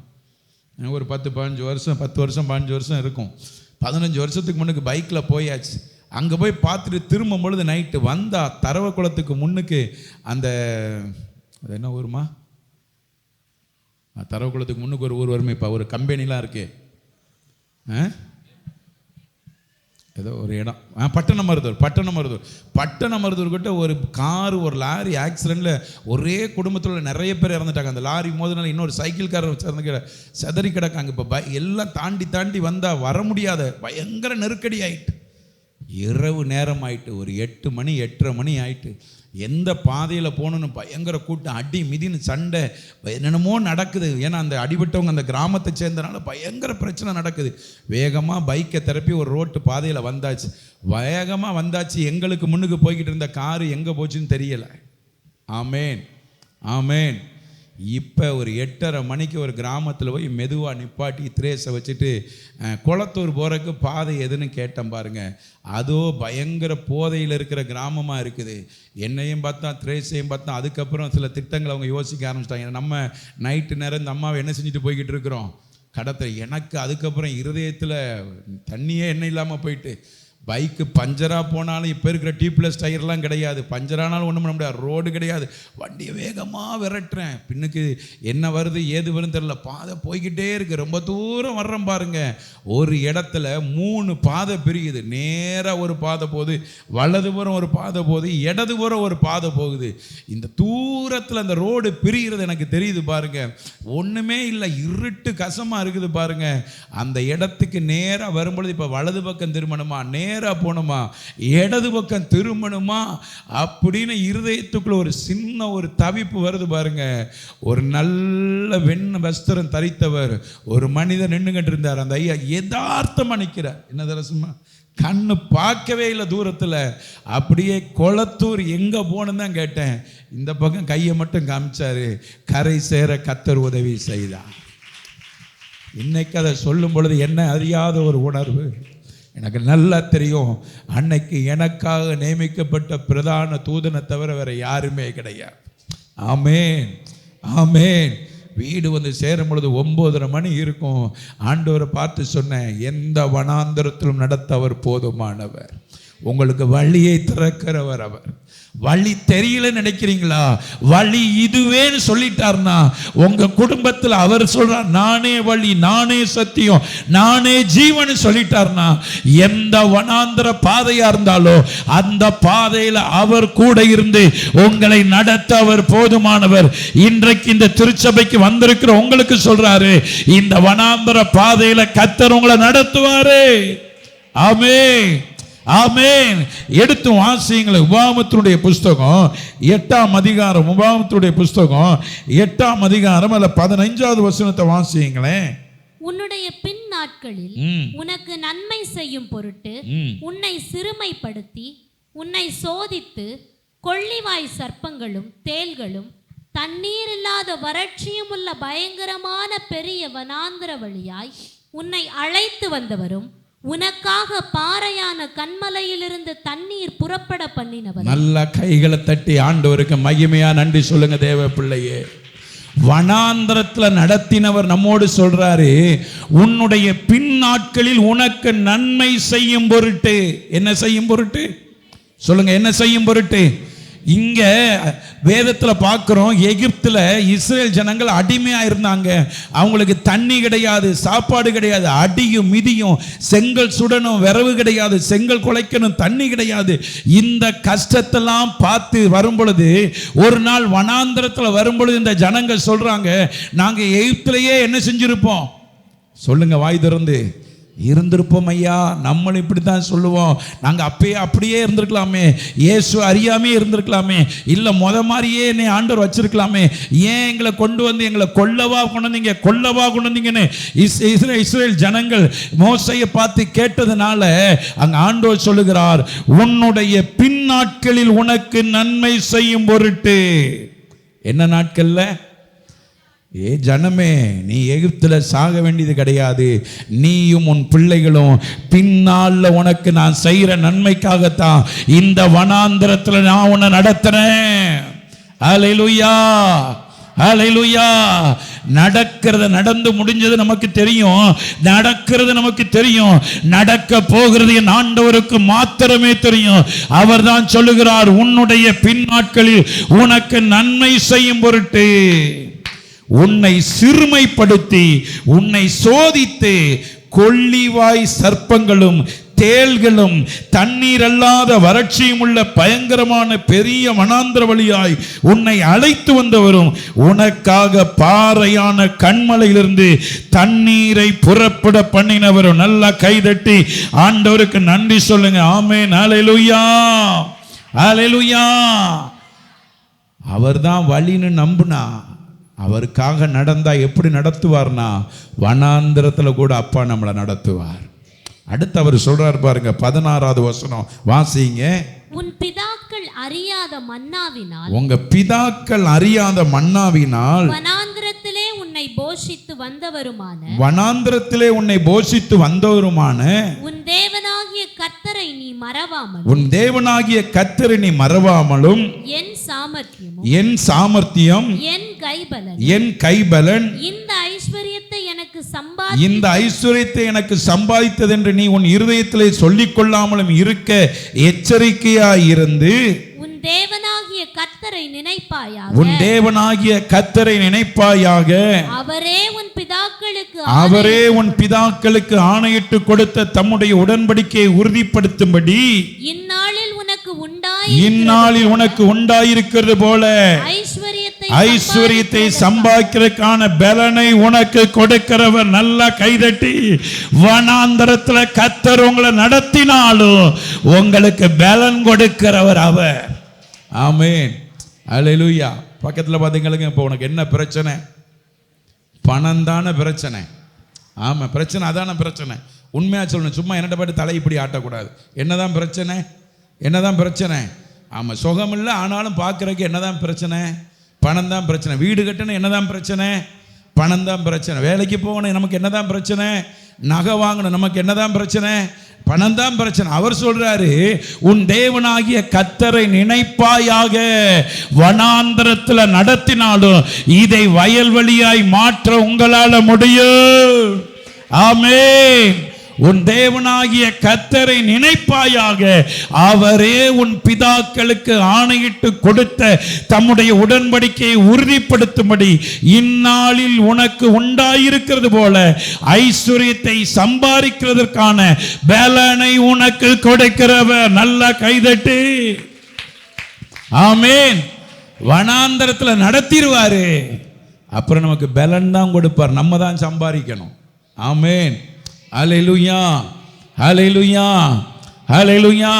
ஒரு 10-15 வருஷம் 10 வருஷம் 15 வருஷம் இருக்கும். 15 வருஷத்துக்கு முன்னுக்கு பைக்கில் போயாச்சு. அங்கே போய் பார்த்துட்டு திரும்பும் பொழுது நைட்டு வந்தா தரவக்குளத்துக்கு முன்னுக்கு அந்த அது என்ன ஊருமா, தரவக்குளத்துக்கு முன்னுக்கு ஒரு ஊர் வருமே, இப்போ ஒரு கம்பெனிலாம் இருக்கு, ஏதோ ஒரு இடம், பட்டணமருதூர் கிட்ட ஒரு கார் ஒரு லாரி ஆக்சிடெண்ட்டில் ஒரே குடும்பத்தில் உள்ள நிறைய பேர் இறந்துட்டாங்க. அந்த லாரி மோதினால இன்னொரு சைக்கிள்காரர் சேர்ந்து செதறி கிடக்காங்க. இப்போ எல்லாம் தாண்டி வந்தால் வர முடியாத பயங்கர நெருக்கடி ஆயிட்டு, இரவு நேரம் ஆயிட்டு, ஒரு 8 மணி 8:30 மணி ஆயிட்டு. எந்த பாதையில் போகணுன்னு பயங்கர கூட்டம், அடி மிதின்னு சண்டை, என்னென்னமோ நடக்குது. ஏன்னா அந்த அடிபட்டவங்க அந்த கிராமத்தை சேர்ந்தனால பயங்கர பிரச்சனை நடக்குது. வேகமாக பைக்கை திறப்பி ஒரு ரோட்டு பாதையில் வந்தாச்சு. வேகமாக வந்தாச்சு. எங்களுக்கு முன்னுக்கு போய்கிட்டு இருந்த காரு எங்கே போச்சுன்னு தெரியலை. ஆமேன் ஆமேன். இப்போ ஒரு 8:30 மணிக்கு ஒரு கிராமத்தில் போய் மெதுவாக நிப்பாட்டி திரேசை வச்சுட்டு குளத்தூர் போகிறதுக்கு பாதை எதுன்னு கேட்டேன் பாருங்க. அதோ பயங்கர போதையில் இருக்கிற கிராமமாக இருக்குது. என்னையும் பார்த்தா திரேசையும் பார்த்தா. அதுக்கப்புறம் சில திட்டங்களை அவங்க யோசிக்க ஆரம்பிச்சிட்டாங்க. நம்ம நைட்டு நேரம் இந்த அம்மாவை என்ன செஞ்சுட்டு போய்கிட்டு இருக்கிறோம் கடத்தை. எனக்கு அதுக்கப்புறம் இருதயத்தில் தண்ணியே என்ன இல்லாமல் போயிட்டு, பைக்கு பஞ்சராக போனாலும் இப்போ இருக்கிற டியூப்லெஸ் டயர்லாம் கிடையாது, பஞ்சரானாலும் ஒன்றும் பண்ண முடியாது, ரோடு கிடையாது. வண்டியை வேகமாக விரட்டுறேன். பின்னுக்கு என்ன வருது ஏது வருதுன்னு தெரியல. பாதை போய்கிட்டே இருக்குது. ரொம்ப தூரம் வர்றேன் பாருங்க. ஒரு இடத்துல 3 பாதை பிரியுது. நேராக ஒரு பாதை போகுது, வலதுபுறம் ஒரு பாதை போகுது, இடதுபுறம் ஒரு பாதை போகுது. இந்த தூரத்தில் அந்த ரோடு பிரிகிறது எனக்கு தெரியுது பாருங்க. ஒன்றுமே இல்லை, இருட்டு கசமாக இருக்குது பாருங்க. அந்த இடத்துக்கு நேராக வரும்பொழுது இப்போ வலது பக்கம் திரும்பணுமா, நேராக போகணுமா, இடது பக்கம் திரும்பணுமா அப்படின்னு இருதயத்துக்குள்ள ஒரு சின்ன ஒரு தவிப்பு வருது பாருங்க. ஒரு நல்ல வெண்ண வஸ்திரம் தரித்தவர் ஒரு மனிதர் நின்றுகிட்டு இருந்தார். அந்த ஐயா யதார்த்தமா நிற்கிறார். என்ன தரசுமா, கண்ணு பார்க்கவே இல்லை தூரத்தில். அப்படியே குளத்தூர் எங்கே போகணுன்னு தான் கேட்டேன். இந்த பக்கம் கையை மட்டும் காமிச்சாரு. கரை சேர கர்த்தர் உதவி செய்தார். இன்னைக்கு அதை சொல்லும் பொழுது என்ன அறியாத ஒரு உணர்வு எனக்கு நல்லா தெரியும். அன்னைக்கு எனக்காக நியமிக்கப்பட்ட பிரதான தூதனை தவிர வேற யாருமே கிடையாது. ஆமேன் ஆமேன். வீடு வந்து சேரும் பொழுது 9:30 மணி இருக்கும். ஆண்டவரை பார்த்து சொன்னேன், எந்த வனாந்தரத்திலும் நடத்த அவர் போதுமானவர், உங்களுக்கு வழியை திறக்கிறவர் அவர். வழி தெரியல நினைக்கிறீங்களா, வழி இதுவேன்னு சொல்லிட்டார்னா உங்க குடும்பத்தில் அவர் சொல்றார் நானே வழி நானே சத்தியம் நானே ஜீவன் சொல்லிட்டார்னா எந்த வனாந்தர பாதையா இருந்தாலும் அந்த பாதையில அவர் கூட இருந்து உங்களை நடத்த அவர் போதுமானவர். இன்றைக்கு இந்த திருச்சபைக்கு வந்திருக்கிற உங்களுக்கு சொல்றாரு, இந்த வனாந்தர பாதையில கர்த்தர் உங்களை நடத்துவாரு. ஆமென் ஆமென். எடுத்து வாசியுங்களேன். உபாகமத்தினுடைய புஸ்தகம் 8ஆம் அதிகாரம், உபாகமத்தினுடைய புஸ்தகம் 8ஆம் அதிகாரம் அல்ல 15வது வசனத்தை வாசியுங்களேன். உன்னுடைய பின் நாட்களில் உனக்கு நன்மை செய்யும் பொருட்டு உன்னை சிறுமைப்படுத்தி உன்னை சோதித்து கொள்ளிவாய் சர்ப்பங்களும் தேள்களும் தண்ணீர் இல்லாத வறட்சியும் உள்ள பயங்கரமான பெரிய வனாந்திர வழியாய் உன்னை அழைத்து வந்தவரும் உனக்காக பாறையான கன்மலையிலிருந்து தண்ணீர் புறப்பட பண்ணினவர். நல்ல கைகளை தட்டி ஆண்டவருக்கு மகிமையா நன்றி சொல்லுங்க தேவ பிள்ளையே. வனாந்தரத்தில் நடத்தினவர் நம்மோடு சொல்றாரு, உன்னுடைய பின் நாட்களில் உனக்கு நன்மை செய்யும் பொருட்டு. என்ன செய்யும் பொருட்டு சொல்லுங்க, என்ன செய்யும் பொருட்டு? இங்க வேதத்துல பார்க்கிறோம், எகிப்துல இஸ்ரேல் ஜனங்கள் அடிமையா இருந்தாங்க. அவங்களுக்கு தண்ணி கிடையாது, சாப்பாடு கிடையாது, அடியும் மிதியும், செங்கல் சுடணும், விரவு கிடையாது, செங்கல் குலைக்கணும், தண்ணி கிடையாது. இந்த கஷ்டத்தெல்லாம் பார்த்து வரும் பொழுது ஒரு நாள் வனாந்தரத்துல வரும் பொழுது இந்த ஜனங்கள் சொல்றாங்க, நாங்க எகிப்திலேயே என்ன செஞ்சிருப்போம் சொல்லுங்க வாய் திறந்து, இருந்திருப்போம் ஐயா. நம்மளும் இப்படி தான் சொல்லுவோம், நாங்கள் அப்படியே இருந்திருக்கலாமே, இயேசு அறியாமே இருந்திருக்கலாமே, இல்லை மாதிரியே என்னை ஆண்டவர் வச்சிருக்கலாமே, ஏன் எங்களை கொண்டு வந்து எங்களை கொல்லவா கொண்டு வந்தீங்கன்னு இஸ்ரேல் ஜனங்கள் மோசையை பார்த்து கேட்டதுனால அங்க ஆண்டவர் சொல்லுகிறார், உன்னுடைய பின் நாட்களில் உனக்கு நன்மை செய்யும் பொருட்டு. என்ன நாட்கள்ல? ஜனமே, நீ எகிப்துல சாக வேண்டியது கிடையாது. நீயும் உன் பிள்ளைகளும் பின்னால உனக்கு நான் செய்யற நன்மைக்காகத்தான் இந்த வனாந்திரத்துல நான் உன்னை நடத்துறேன். அல்லேலூயா, அல்லேலூயா. நடந்து முடிஞ்சது நமக்கு தெரியும், நடக்க போகிறது என் ஆண்டவருக்கு மாத்திரமே தெரியும். அவர் தான் சொல்லுகிறார், உன்னுடைய பின்னாட்களில் உனக்கு நன்மை செய்யும் பொருட்டு உன்னை சிறுமைப்படுத்தி உன்னை சோதித்து கொள்ளிவாய் சர்ப்பங்களும் தேள்களும் தண்ணீர் அல்லாத வறட்சியும் உள்ள பயங்கரமான பெரிய வனாந்திர வழியாய் உன்னை அழைத்து வந்தவரும் உனக்காக பாறையான கண்மலையிலிருந்து தண்ணீரை புறப்பட பண்ணினவரும். நல்லா கைதட்டி ஆண்டவருக்கு நன்றி சொல்லுங்க. ஆமென், அல்லேலூயா, அல்லேலூயா. அவர்தான் வழின்னு நம்புனா, அவருக்காக நடந்தா எப்படி நடத்துவார்னா, வனாந்திரத்துல கூட அப்பா நம்மளை நடத்துவார். அடுத்து அவர் சொல்றார் பாருங்க, 16வது வசனம் வாசிங்க. உன் பிதாக்கள் அறியாத மன்னாவினால், உங்க பிதாக்கள் அறியாத மன்னாவினால் வனாந்திரத்திலே உன்னை போஷித்து வந்தவருமான உன் தேவனாகிய கர்த்தரை நீ மறவாமலும் என் சாமர்த்தியம் என் கைபலன் இந்த ஐஸ்வரியத்தை எனக்கு சம்பாதித்தது என்று நீ உன் இருதயத்திலே சொல்லிக் கொள்ளாமலும் இருக்க எச்சரிக்கையாய் இருந்து உன் தேவனாகிய கர்த்தரை நினைப்பாயாக. அவரே உன் பிதாக்களுக்கு ஆணையிட்டு கொடுத்த தம்முடைய உடன்படிக்கையை உறுதிப்படுத்தும்படி இந்நாளில் உனக்கு உண்டாயிருக்கிறது போல ஐஸ்வரியத்தை சம்பாதிக்கிறதுக்கான பலனை உனக்கு கொடுக்கிறவர். நல்லா கைதட்டி, வனாந்தரத்துல கர்த்தர் உங்களை நடத்தினாலும் உங்களுக்கு பலன் கொடுக்கிறவர் அவர். ஆமென், அல்லேலூயா. பக்கத்தில் பார்த்தீங்களுக்கு, இப்போ உனக்கு என்ன பிரச்சனை? பணம் தானே பிரச்சனை. ஆமாம், பிரச்சனை அதான பிரச்சனை. உண்மையாக சொல்லணும், சும்மா என்னட்ட பாட்டு தலை இப்படி ஆட்டக்கூடாது. என்னதான் பிரச்சனை? ஆமாம், சுகம் இல்லை, ஆனாலும் பார்க்குறதுக்கு என்னதான் பிரச்சனை? பணம் தான் பிரச்சனை. வீடு கட்டணும், என்னதான் பிரச்சனை? பணம் தான் பிரச்சனை. வேலைக்கு போகணும், நமக்கு என்னதான் பிரச்சனை? நகை வாங்கணும், நமக்கு என்னதான் பிரச்சனை? பணம் தான் பிரச்சனை. அவர் சொல்றாரு, உன் தேவனாகிய கர்த்தரை நினைப்பாயாக. வனாந்தரத்தில் நடத்தினாலும் இதை வயல்வெளியாய் மாற்ற உங்களால முடியும். ஆமென். உன் தேவனாகிய கர்த்தரை நினைப்பாயாக. அவரே உன் பிதாக்களுக்கு ஆணையிட்டு கொடுத்த தம்முடைய உடன்படிக்கையை உறுதிப்படுத்தும்படி இந்நாளில் உனக்கு உண்டாயிருக்கிறது போல ஐஸ்வரியத்தை சம்பாதிக்கிறதற்கான பலனை உனக்கு கொடுக்கிறவர். நல்லா கைதட்டு. ஆமென். வனாந்தரத்தில் நடத்திடுவாரு, அப்புறம் நமக்கு பலன் தான் கொடுப்பார், நம்ம தான் சம்பாதிக்கணும். ஆமென், அல்லேலூயா, அல்லேலூயா, அல்லேலூயா.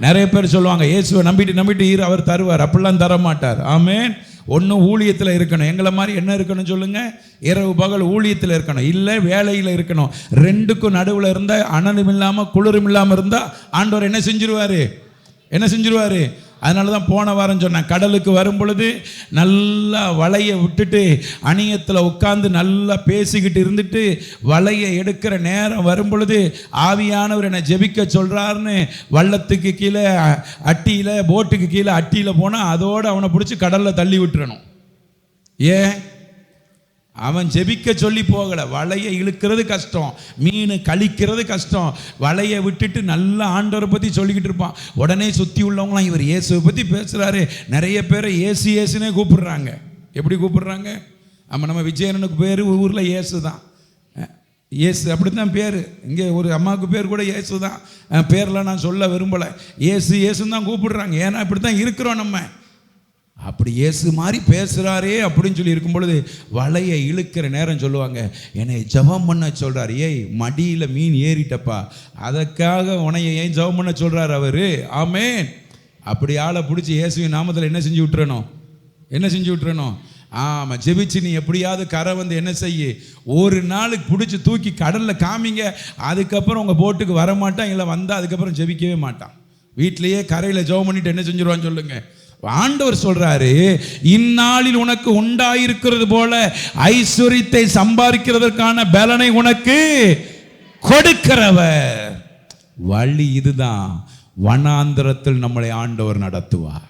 நிறைய பேர் சொல்லுவாங்க, இயேசுவை நம்பிட்டு அவர் தருவார். அப்படிலாம் தர மாட்டார். ஆமென். ஒன்றும் ஊழியத்தில் இருக்கணும். எங்களை மாதிரி என்ன இருக்கணும் சொல்லுங்க? இரவு பகல் ஊழியத்தில் இருக்கணும், இல்லை வேலையில் இருக்கணும். ரெண்டுக்கும் நடுவில் இருந்தால், அனலும் இல்லாமல் குளிரும் இல்லாமல் இருந்தால் ஆண்டவர் என்ன செஞ்சிருவாரு? அதனால தான் போன வாரம் சொன்னேன், கடலுக்கு வரும் பொழுது நல்லா வலையை விட்டுட்டு அணியத்தில் உட்காந்து நல்லா பேசிக்கிட்டு இருந்துட்டு வலையை எடுக்கிற நேரம் வரும் பொழுது ஆவியானவர் என்னை ஜெபிக்க சொல்கிறாருன்னு வள்ளத்துக்கு கீழே அட்டியில், போட்டுக்கு கீழே அட்டியில் போனால் அதோடு அவனை பிடிச்சி கடலில் தள்ளி விட்டுறணும். ஏன்? அவன் ஜெபிக்க சொல்லி போகலை. வலையை இழுக்கிறது கஷ்டம், மீன் கழிக்கிறது கஷ்டம். வலையை விட்டுட்டு நல்லா ஆண்டவரை பற்றி சொல்லிக்கிட்டு இருப்பான். உடனே சுற்றி உள்ளவங்களாம் இவர் இயேசுவை பற்றி பேசுகிறாரு. நிறைய பேரை ஏசுனே கூப்பிடுறாங்க. எப்படி கூப்பிடுறாங்க? நம்ம விஜயனுக்கு பேர் ஊரில் இயேசு தான். இயேசு அப்படி தான் பேர். இங்கே ஒரு அம்மாவுக்கு பேர் கூட இயேசு தான். பேரெலாம் நான் சொல்ல விரும்பலை. இயேசுன்னு தான் கூப்பிடுறாங்க. ஏன்னா இப்படி தான் இருக்கிறோம் நம்ம. அப்படி இயேசு மாதிரி பேசுகிறாரே அப்படின்னு சொல்லி இருக்கும் பொழுது வலையை இழுக்கிற நேரம் சொல்லுவாங்க, என்னை ஜெபம் பண்ண சொல்கிறார். ஏய், மடியில் மீன் ஏறிட்டப்பா, அதற்காக உனையை ஏன் ஜெபம் பண்ண சொல்கிறார் அவர்? ஆமென். அப்படி ஆளை பிடிச்சி இயேசுவின் நாமத்தில் என்ன செஞ்சு விட்டுறணும்? ஆமாம், ஜெபிச்சு நீ எப்படியாவது கரை வந்து என்ன செய்ய, ஒரு நாளுக்கு பிடிச்சி தூக்கி கடலில் காமிங்க. அதுக்கப்புறம் உங்கள் போட்டுக்கு வரமாட்டான், இல்லை வந்தால் அதுக்கப்புறம் ஜெபிக்கவே மாட்டான். வீட்டிலேயே கரையில் ஜெபம் பண்ணிட்டு என்ன செஞ்சிருவான்னு சொல்லுங்க. ஆண்டவர் சொல்றாரு, இந்நாளில் உனக்கு உண்டாயிருக்கிறது போல ஐஸ்வரியத்தை சம்பாதிக்கிறதற்கான பலனை உனக்கு கொடுக்கிறவர். வழி இதுதான். வனாந்தரத்தில் நம்மளை ஆண்டவர் நடத்துவார்.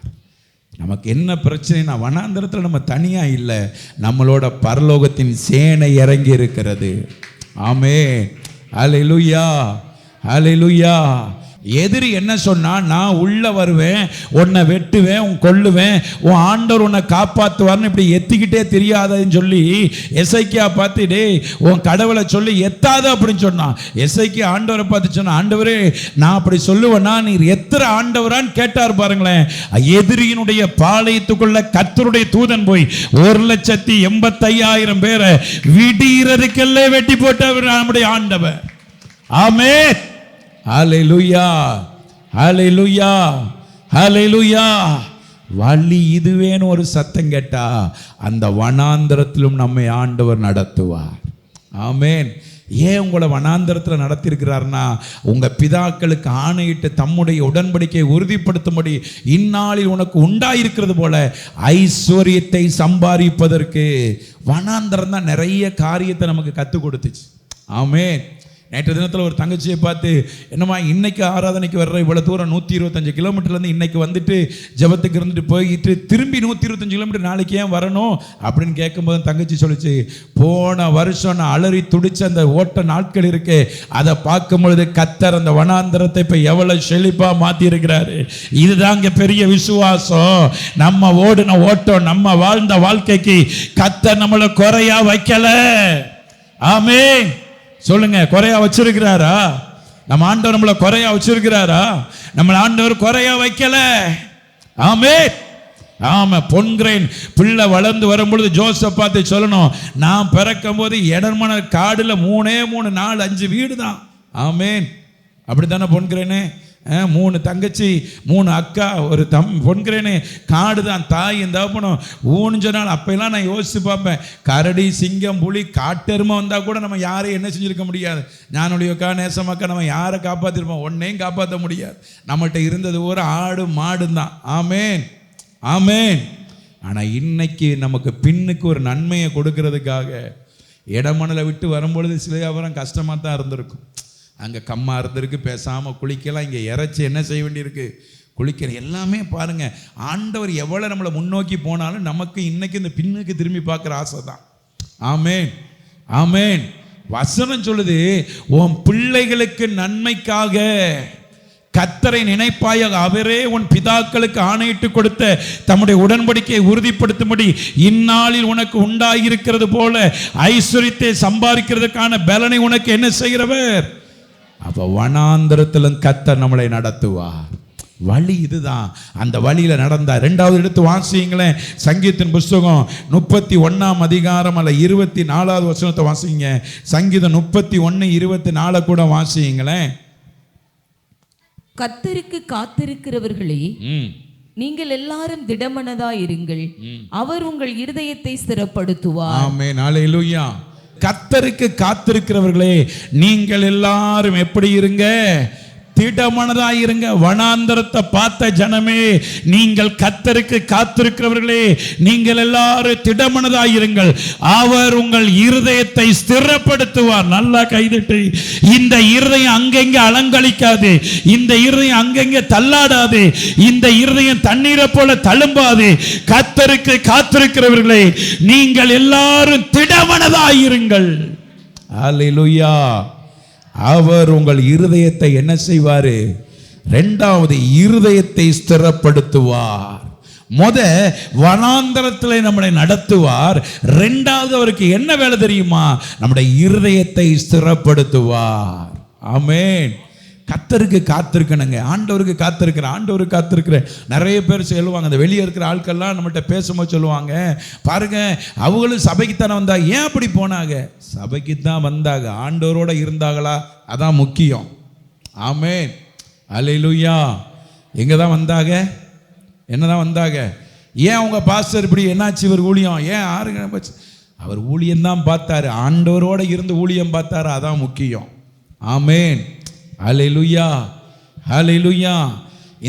நமக்கு என்ன பிரச்சனைனா, வனாந்தரத்தில் நம்ம தனியா இல்லை, நம்மளோட பரலோகத்தின் சேனை இறங்கி இருக்கிறது. ஆமென். ஹல்லேலூயா, ஹல்லேலூயா. எதிரி என்ன சொன்னா, நான் உள்ள வருவேன், உன்னை வெட்டுவேன், உன் கொல்லுவேன், உன் ஆண்டவர் உன்னை காப்பாற்றுவார்னு இப்படி எத்திக்கிட்டே தெரியாதன்னு சொல்லி எசேக்கியா பார்த்து, டேய் உன் கடவுளை சொல்லி எத்தாத அப்படின்னு சொன்னான். எசேக்கியா ஆண்டவரை பார்த்து சொன்னா, ஆண்டவரே நான் அப்படி சொல்லுவேன்னா நீர் எத்தனை ஆண்டவரான்னு கேட்டார் பாருங்களேன். எதிரியினுடைய பாளையத்துக்குள்ள கர்த்தருடைய தூதன் போய் 1,85,000 பேரை விடுகிறதுக்கெல்லாம் வெட்டி போட்டவர் நம்முடைய ஆண்டவர். ஆமென். ஹல்லேலூயா, ஹல்லேலூயா, ஹல்லேலூயா. வழி இதுவேன்னு ஒரு சத்தம் கேட்டா அந்த வனாந்தரத்திலும் நம்மை ஆண்டவர் நடத்துவார். ஆமென். ஏன் உங்களை வனாந்தரத்தில் நடத்தியிருக்கிறார்னா, உங்கள் பிதாக்களுக்கு ஆணையிட்டு தம்முடைய உடன்படிக்கையை உறுதிப்படுத்தும்படி இந்நாளில் உனக்கு உண்டாயிருக்கிறது போல ஐஸ்வரியத்தை சம்பாதிப்பதற்கு. வனாந்தரம் தான் நிறைய காரியத்தை நமக்கு கற்றுக் கொடுத்துச்சு. ஆமென். நேற்று தினத்தில் ஒரு தங்கச்சியை பார்த்து, என்னம்மா இன்னைக்கு ஆராதனைக்கு வர்ற இவ்வளோ தூரம் 125 கிலோமீட்டர்லேருந்து இன்னைக்கு வந்துட்டு ஜெபத்துக்கு இருந்துட்டு போயிட்டு திரும்பி 125 கிலோமீட்டர் நாளைக்கு ஏன் வரணும் அப்படின்னு கேட்கும்போது தங்கச்சி சொல்லிச்சு, போன வருஷம் நான் அலறி துடிச்ச அந்த ஓட்ட நாட்கள் இருக்கு, அதை பார்க்கும் பொழுது கர்த்தர் அந்த வனாந்தரத்தை இப்போ எவ்வளோ செழிப்பாக மாற்றி இருக்கிறாரு. இதுதாங்க பெரிய விசுவாசம். நம்ம ஓடின ஓட்டம், நம்ம வாழ்ந்த வாழ்க்கைக்கு கர்த்தர் நம்மளை குறையா வைக்கல. ஆமென். சொல்லுங்க, குறையா வச்சிருக்கிறாரா? நம்ம ஆண்டவர் நம்மளை குறையா வச்சிருக்கிறாரா? நம்மளை ஆண்டவர் குறையா வைக்கல. ஆமென். ஆமா, பொன்கிரேன் பிள்ளை வளர்ந்து வரும்பொழுது ஜோசப் பார்த்து சொல்லணும், நான் பிறக்கும் போது எடர்மன காடுல 3 4 5 வீடு தான். ஆமென். அப்படித்தானே பொன்கிரேனு? 3 தங்கச்சி 3 அக்கா ஒரு பொன்கிரேனு, காடு தான் தாய் தகப்பனும். ஊன்னு சொன்னால் அப்பெல்லாம் நான் யோசிச்சு பார்ப்பேன், கரடி சிங்கம் புலி காட்டெருமை வந்தால் கூட நம்ம யாரையும் என்ன செஞ்சுருக்க முடியாது. ஞானொழியக்கா நேசமாக்கா நம்ம யாரை காப்பாற்றிருப்போம்? ஒன்னையும் காப்பாற்ற முடியாது. நம்மகிட்ட இருந்தது ஒரு ஆடு மாடு தான். ஆமென், ஆமென். ஆனால் இன்னைக்கு நமக்கு பின்னுக்கு ஒரு நன்மையை கொடுக்கறதுக்காக இடமணலை விட்டு வரும்பொழுது சில வியாபாரம் கஷ்டமாக தான் இருந்திருக்கும். அங்கே கம்மா இருந்திருக்கு, பேசாமல் குளிக்கலாம். இங்கே இறைச்சி என்ன செய்ய வேண்டியிருக்கு, குளிக்கிற எல்லாமே பாருங்கள். ஆண்டவர் எவ்வளோ நம்மளை முன்னோக்கி போனாலும் நமக்கு இன்னைக்கு இந்த பின்னுக்கு திரும்பி பார்க்குற ஆசை தான். ஆமென், ஆமென். வசனம் சொல்லுது, உன் பிள்ளைகளுக்கு நன்மைக்காக கர்த்தரை நினைப்பாயாக, அவரே உன் பிதாக்களுக்கு ஆணையிட்டு கொடுத்த தம்முடைய உடன்படிக்கையை உறுதிப்படுத்தும்படி இந்நாளில் உனக்கு உண்டாயிருக்கிறது போல ஐஸ்வரியத்தை சம்பாதிக்கிறதுக்கான பலனை உனக்கு என்ன செய்கிறவர்? அப்போ வனாந்தரத்திலும் கர்த்தர் நம்மளை நடத்துவார். வழி இதுதான். அந்த வழியில நடந்தார். 2வது எடுத்து வாசிங்களேன், சங்கீதத்தின் புஸ்தகம் 31ஆம் அதிகாரம் அல்ல 24வது வசனத்தை வாசிங்க. சங்கீதம் 31:24 கூட வாசிங்களேன். கர்த்தருக்கு காத்திருக்கிறவர்களே, நீங்கள் எல்லாரும் திடமனதாயிருங்கள், அவர் உங்கள் இருதயத்தை ஸ்திரப்படுத்துவார். ஆமென், ஹல்லேலூயா. கர்த்தருக்கு காத்திருக்கிறவர்களே, நீங்கள் எல்லாரும் எப்படி இருங்க? திடமனதாயிருங்க. வனாந்தரத்தை பார்த்த ஜனமே, நீங்கள் கர்த்தருக்கு காத்திருக்கிறவர்களே, நீங்கள் எல்லாரும் திடமனதாயிருங்கள், அவர் உங்கள் இருதயத்தை ஸ்திரப்படுத்துவார். நல்லா கைதட்டு. இந்த இருதயம் அங்கெங்க அலங்கலிக்காது, இந்த இருதயம் அங்கெங்க தள்ளாடாது, இந்த இருதயம் தண்ணீரை போல தழும்பாது. கர்த்தருக்கு காத்திருக்கிறவர்களே, நீங்கள் எல்லாரும் திடமனதாயிருங்கள். ஹல்லேலூயா. அவர் உங்கள் இருதயத்தை என்ன செய்வாரு? 2வது இருதயத்தை ஸ்திரப்படுத்துவார். வனாந்தரத்தில் நம்மளை நடத்துவார். 2வது அவருக்கு என்ன வேலை தெரியுமா? நம்முடைய இருதயத்தை ஸ்திரப்படுத்துவார். ஆமென். கர்த்தருக்கு காத்திருக்கணுங்க. ஆண்டவருக்கு காத்திருக்கிற நிறைய பேர் சொல்லுவாங்க, அந்த வெளியே இருக்கிற ஆட்கள்லாம் நம்மகிட்ட பேசும்போது சொல்லுவாங்க, பாருங்க அவங்களும் சபைக்குத்தானே வந்தாங்க. ஏன் அப்படி போனாங்க? சபைக்கு தான் வந்தாங்க, ஆண்டவரோட இருந்தாங்களா? அதான் முக்கியம். ஆமென், அல்லேலூயா. எங்கே தான் வந்தாங்க? என்னதான் வந்தாங்க? ஏன் அவங்க பாஸ்டர் இப்படி என்னாச்சு இவர் ஊழியம் ஏன் ஆறுங்க? அவர் ஊழியம்தான் பார்த்தாரு, ஆண்டவரோட இருந்து ஊழியம் பார்த்தாரு, அதான் முக்கியம். ஆமென், அல்லேலூயா, அல்லேலூயா.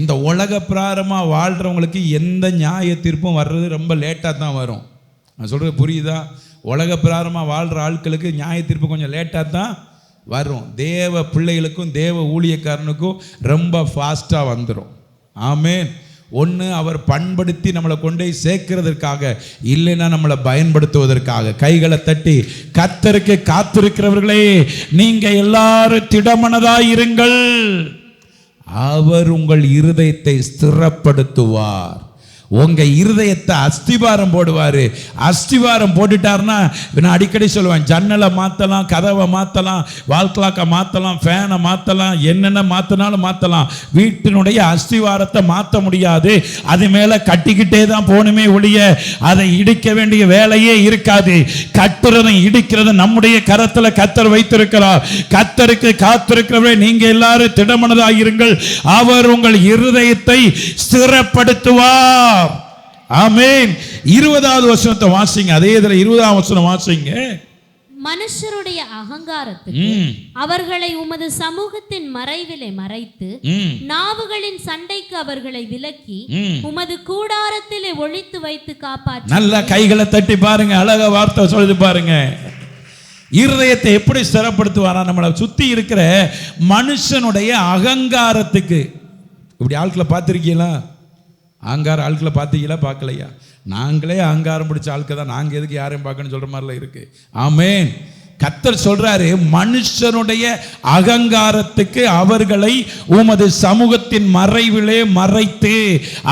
இந்த உலக பிரகாரமாக வாழ்கிறவங்களுக்கு எந்த நியாய தீர்ப்பும் வர்றது ரொம்ப லேட்டாக தான் வரும். நான் சொல்கிறது புரியுதா? உலக பிரகாரமாக வாழ்கிற ஆட்களுக்கு நியாய தீர்ப்பு கொஞ்சம் லேட்டாக தான் வரும். தேவ பிள்ளைகளுக்கும் தேவ ஊழியக்காரனுக்கும் ரொம்ப ஃபாஸ்ட்டாக வந்துடும். ஆமென். ஒன்று அவர் பண்படுத்தி நம்மளை கொண்டு போய் சேர்க்கிறதுக்காக, இல்லைன்னா நம்மளை பயன்படுத்துவதற்காக. கைகளை தட்டி கர்த்தருக்கு காத்திருக்கிறவர்களே, நீங்க எல்லாரும் திடமனதாய் இருங்கள், அவர் உங்கள் இருதயத்தை ஸ்திரப்படுத்துவார். உங்க இருதயத்தை அஸ்திவாரம் போடுவாரு. அஸ்திவாரம் போட்டுட்டாருன்னா, நான் அடிக்கடி சொல்லுவேன், ஜன்னலை மாற்றலாம், கதவை மாற்றலாம், வால் கிளாக்கை மாற்றலாம், ஃபேனை மாற்றலாம், என்னென்ன மாற்றினாலும் மாற்றலாம். வீட்டினுடைய அஸ்திவாரத்தை மாற்ற முடியாது. அது மேலே கட்டிக்கிட்டே தான் போகணுமே ஒழிய அதை இடிக்க வேண்டிய வேலையே இருக்காது. கட்டுறதும் இடிக்கிறதும் நம்முடைய கரத்தில் கர்த்தர் வைத்திருக்கிறார். கர்த்தருக்கு காத்திருக்கிறவரை நீங்க எல்லாரும் திடமனதாக இருங்கள், அவர் உங்கள் இருதயத்தை ஸ்திரப்படுத்துவார். ஆமென். 20வது வசனத்தை வாசிங்க. அதே இதுல 20ஆம் வசனம் வாசிங்க. மனுஷருடைய அகங்காரத்துக்கு அவர்களை உமது சமூகத்தின் மறைவிலே மறைத்து, நாவுகளின் சண்டைக்கு அவர்களை விலக்கி, உமது கூடாரத்திலே ஒளித்து வைத்து காப்பாற்று. நல்ல கைகளை தட்டி பாருங்க, அழகா வார்த்தை சொல்லுது பாருங்க. இருதயத்தை எப்படி ஸ்திரப்படுத்துவாரா? நம்மளை சுத்தி இருக்கிற மனுஷனுடைய அகங்காரத்துக்கு. இப்படி ஆட்களை பார்த்துருக்கீங்களா? அகங்கார ஆட்களை பார்த்தீங்களா? பார்க்கலையா? நாங்களே அகங்காரம் பிடிச்ச ஆட்கள் தான், நாங்கள் எதுக்கு யாரையும் பார்க்கணும்னு சொல்கிற மாதிரிலாம் இருக்கு. ஆமென். கர்த்தர் சொல்றாரு, மனுஷனுடைய அகங்காரத்துக்கு அவர்களை உமது சமூகத்தின் மறைவிலே மறைத்து.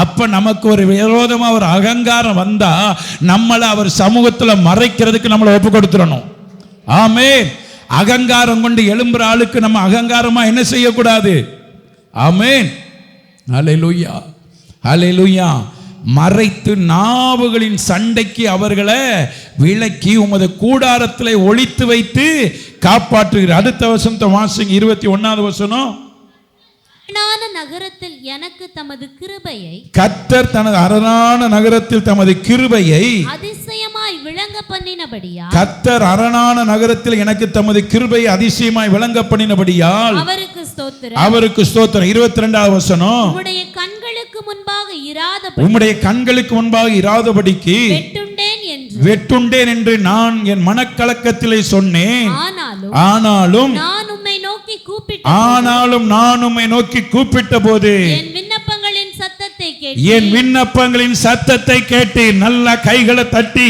அப்ப நமக்கு ஒரு விரோதமாக ஒரு அகங்காரம் வந்தா நம்மளை அவர் சமூகத்தில் மறைக்கிறதுக்கு நம்மளை ஒப்பு கொடுத்துடணும். ஆமென். அகங்காரம் கொண்டு எழும்புற ஆளுக்கு நம்ம அகங்காரமா என்ன செய்யக்கூடாது? ஆமென், அல்லேலூயா, அல்லேலூயா. மறைத்து நாவுகளின் சண்டைக்கு அவர்களை விலக்கி உமது கூடாரத்திலே ஒளித்து வைத்து காப்பாற்றுகிறார். அடுத்த வசனத்தை வாசிங்க. 21வது வசனம். நகரத்தில் எனக்கு தமது கிருபையை, கர்த்தர் தனது அரணான நகரத்தில் தமது கிருபையை அதிசயமாய் விளங்க பண்ணினபடியால், கர்த்தர் அரணான நகரத்தில் எனக்கு தமது கிருபையை அதிசயமாய் விளங்க பண்ணினபடியால் அவருக்கு ஸ்தோத்திரம், அவருக்கு ஸ்தோத்திரம். 22வது வசனம். உம்முடைய கண்களுக்கு முன்பாக இராதபடிக்கு வெட்டுண்டேன் என்று நான் என் மனக்கலக்கத்திலே சொன்னேன். ஆனாலும் நான் உம்மை நோக்கி கூப்பிட்ட போது என் விண்ணப்பங்களின் சத்தத்தை கேட்டு. நல்ல கைகளை தட்டி,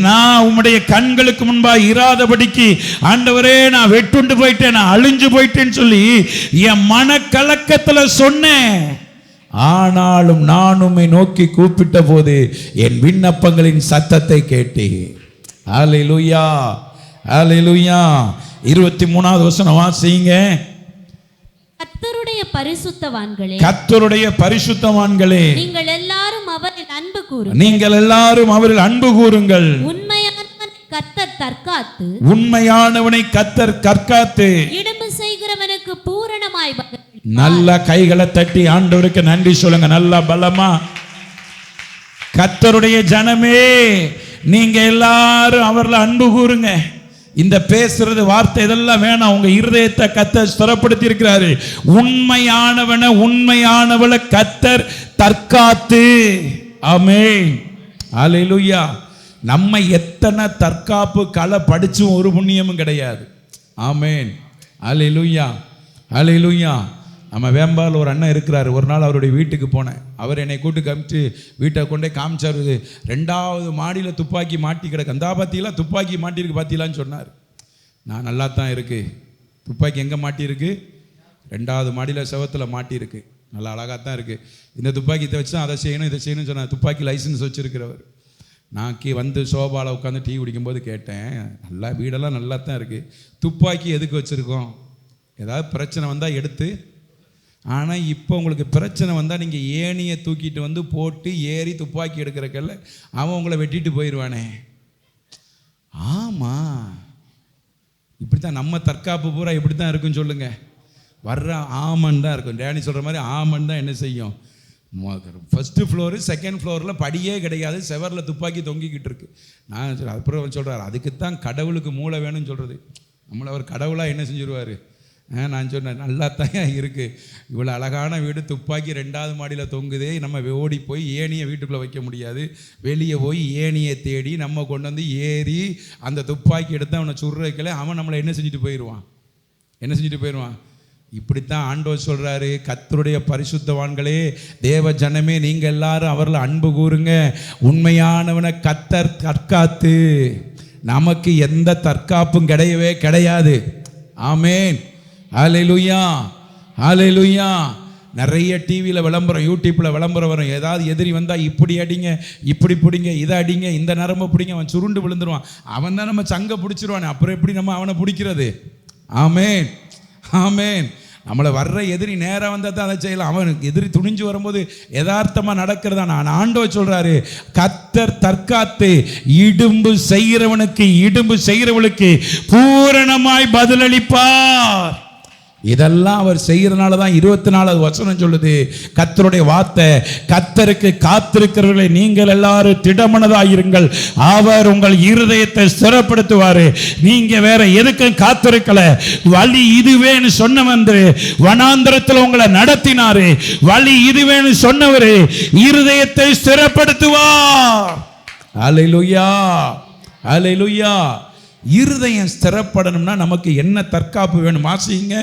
நான் உம்முடைய கண்களுக்கு முன்பாக இராதபடிக்கு, ஆண்டவரே நான் வெட்டுண்டு போயிட்டேன், நான் அழிஞ்சு போயிட்டேன்னு சொல்லி என் மனக்கலக்கத்துல சொன்னேன். ஆனாலும் நான் உம்மை நோக்கி கூப்பிட்ட போது என் விண்ணப்பங்களின் சத்தத்தை கேட்டேன். அல்லேலூயா, அல்லேலூயா. 23வது வசனம் வாசிங்க. கர்த்தருடைய பரிசுத்தவான்களே, கர்த்தருடைய பரிசுத்தவான்களே, நீங்கள் எல்லாரும் அவரில் அன்பு கூறுங்கள், நீங்கள் எல்லாரும் அவரில் அன்பு கூறுங்கள். உண்மையானவனை கர்த்தர் கற்காத்து இடும்பு செய்கிறவனுக்கு பூரணமாய். நல்ல கைகளை தட்டி ஆண்டவருக்கு நன்றி சொல்லுங்க, நல்ல பலமா. கர்த்தருடைய ஜனமே, நீங்க எல்லாரும் அவரில் அன்பு கூறுங்க. இந்த பேசுறது வார்த்தை இதெல்லாம் வேணாம். உங்க இருதயத்தை கர்த்தர் ஸ்திரப்படுத்தி இருக்கிறாரு. உண்மையானவளை கர்த்தர் தற்காத்து. ஆமென், அல்லேலூயா. நம்ம எத்தனை தற்காப்பு கலை படிச்சும் ஒரு புண்ணியமும் கிடையாது. ஆமென், அல்லேலூயா, அல்லேலூயா. நம்ம வேம்பால் ஒரு அண்ணன் இருக்கிறார். ஒரு நாள் அவருடைய வீட்டுக்கு போனேன். அவர் என்னை கூட்டு காமிச்சு வீட்டை கொண்டே காமிச்சார். 2வது மாடியில் துப்பாக்கி மாட்டி கிடக்கு. அந்த பார்த்தீங்களா, துப்பாக்கி மாட்டியிருக்கு பார்த்தீங்களான்னு சொன்னார். நான் நல்லா தான் இருக்கு. துப்பாக்கி எங்கே மாட்டியிருக்கு? 2வது மாடியில் செவத்தில் மாட்டியிருக்கு. நல்லா அழகாக தான் இருக்குது. இந்த துப்பாக்கி இதை வச்சு அதை செய்யணும் இதை செய்யணும்னு சொன்னார். துப்பாக்கி லைசன்ஸ் வச்சுருக்கிறவர். நான் வந்து சோபாவில் உட்காந்து டீ குடிக்கும்போது கேட்டேன், நல்லா வீடெல்லாம் நல்லா தான் இருக்குது, துப்பாக்கி எதுக்கு வச்சுருக்கோம்? ஏதாவது பிரச்சனை வந்தால் எடுத்து ஆனால் இப்போ உங்களுக்கு பிரச்சனை வந்தால் நீங்கள் ஏணியை தூக்கிட்டு வந்து போட்டு ஏறி துப்பாக்கி எடுக்கிறக்கல்ல அவன் உங்களை வெட்டிட்டு போயிடுவானே. ஆமாம், இப்படி தான் நம்ம தற்காப்பு பூரா இப்படி தான் இருக்குன்னு சொல்லுங்கள். வர்ற ஆமன் தான் இருக்கும். டேனி சொல்கிற மாதிரி ஆமன் தான் என்ன செய்யும், ஃபஸ்ட்டு ஃப்ளோரு செகண்ட் ஃப்ளோரில் படியே கிடையாது, செவரில் துப்பாக்கி தொங்கிக்கிட்டு இருக்கு. நான் அப்புறம் சொல்கிறார், அதுக்குத்தான் கடவுளுக்கு மூளை வேணும்னு சொல்கிறது. நம்மளை அவர் கடவுளாக என்ன செஞ்சுருவார். நான் சொன்னேன், நல்லா தான் இருக்குது, இவ்வளோ அழகான வீடு, துப்பாக்கி 2வது மாடியில் தொங்குதே, நம்ம ஓடி போய் ஏணியை வீட்டுக்குள்ளே வைக்க முடியாது, வெளியே போய் ஏணியை தேடி நம்ம கொண்டு வந்து ஏறி அந்த துப்பாக்கி எடுத்து அவனை சுடுறதுக்கல அவன் நம்மளை என்ன செஞ்சுட்டு போயிடுவான். இப்படித்தான் ஆண்டவர் சொல்கிறாரு, கர்த்தருடைய பரிசுத்தவான்களே, தேவ ஜனமே, நீங்கள் எல்லாரும் அவரில் அன்பு கூறுங்க, உண்மையானவனை கர்த்தர் தற்காத்து. நமக்கு எந்த தற்காப்பும் கிடையவே கிடையாது. ஆமேன், ஹல்லேலூயா, ஹல்லேலூயா. நிறைய டிவியில் விளம்பரம், யூடியூப்பில் விளம்பரம் வரும். ஏதாவது எதிரி வந்தால் இப்படி அடிங்க, இப்படி பிடிங்க, இதை அடிங்க, இந்த நரம்பை பிடிங்க, அவன் சுருண்டு விழுந்துருவான். அவன் தான் நம்ம சங்கை பிடிச்சிருவானே, அப்புறம் எப்படி நம்ம அவனை பிடிக்கிறது. ஆமேன், ஆமேன். நம்மளை வர்ற எதிரி நேராக வந்தால் தான் அதை செய்யலாம். அவனுக்கு எதிரி துணிஞ்சு வரும்போது யதார்த்தமாக நடக்கிறதா. நான் ஆண்டவர் சொல்கிறாரு, கர்த்தர் தற்காத்து இடும்பு செய்கிறவனுக்கு இடும்பு செய்கிறவளுக்கு பூரணமாய் பதிலளிப்பார். இதெல்லாம் அவர் செய்கிறனால தான் 24வது வசனம் சொல்லுது, கர்த்தருடைய வார்த்தை, கர்த்தருக்கு காத்திருக்கிறவர்களை நீங்கள் எல்லாரும் திடமனதாயிருங்கள், அவர் உங்கள் இருதயத்தை ஸ்திரப்படுத்துவார். நீங்க வேற எதுக்கும் காத்திருக்கல, வழி இதுவேன்னு சொன்னவன் வனாந்தரத்தில் உங்களை நடத்தினாரு, வழி இதுவேன்னு சொன்னவர் இருதயத்தை ஸ்திரப்படுத்துவார். அல்லேலூயா, அல்லேலூயா. இருதயம் ஸ்திரப்படணும்னா நமக்கு என்ன தற்காப்பு வேணும்? வாசிங்க,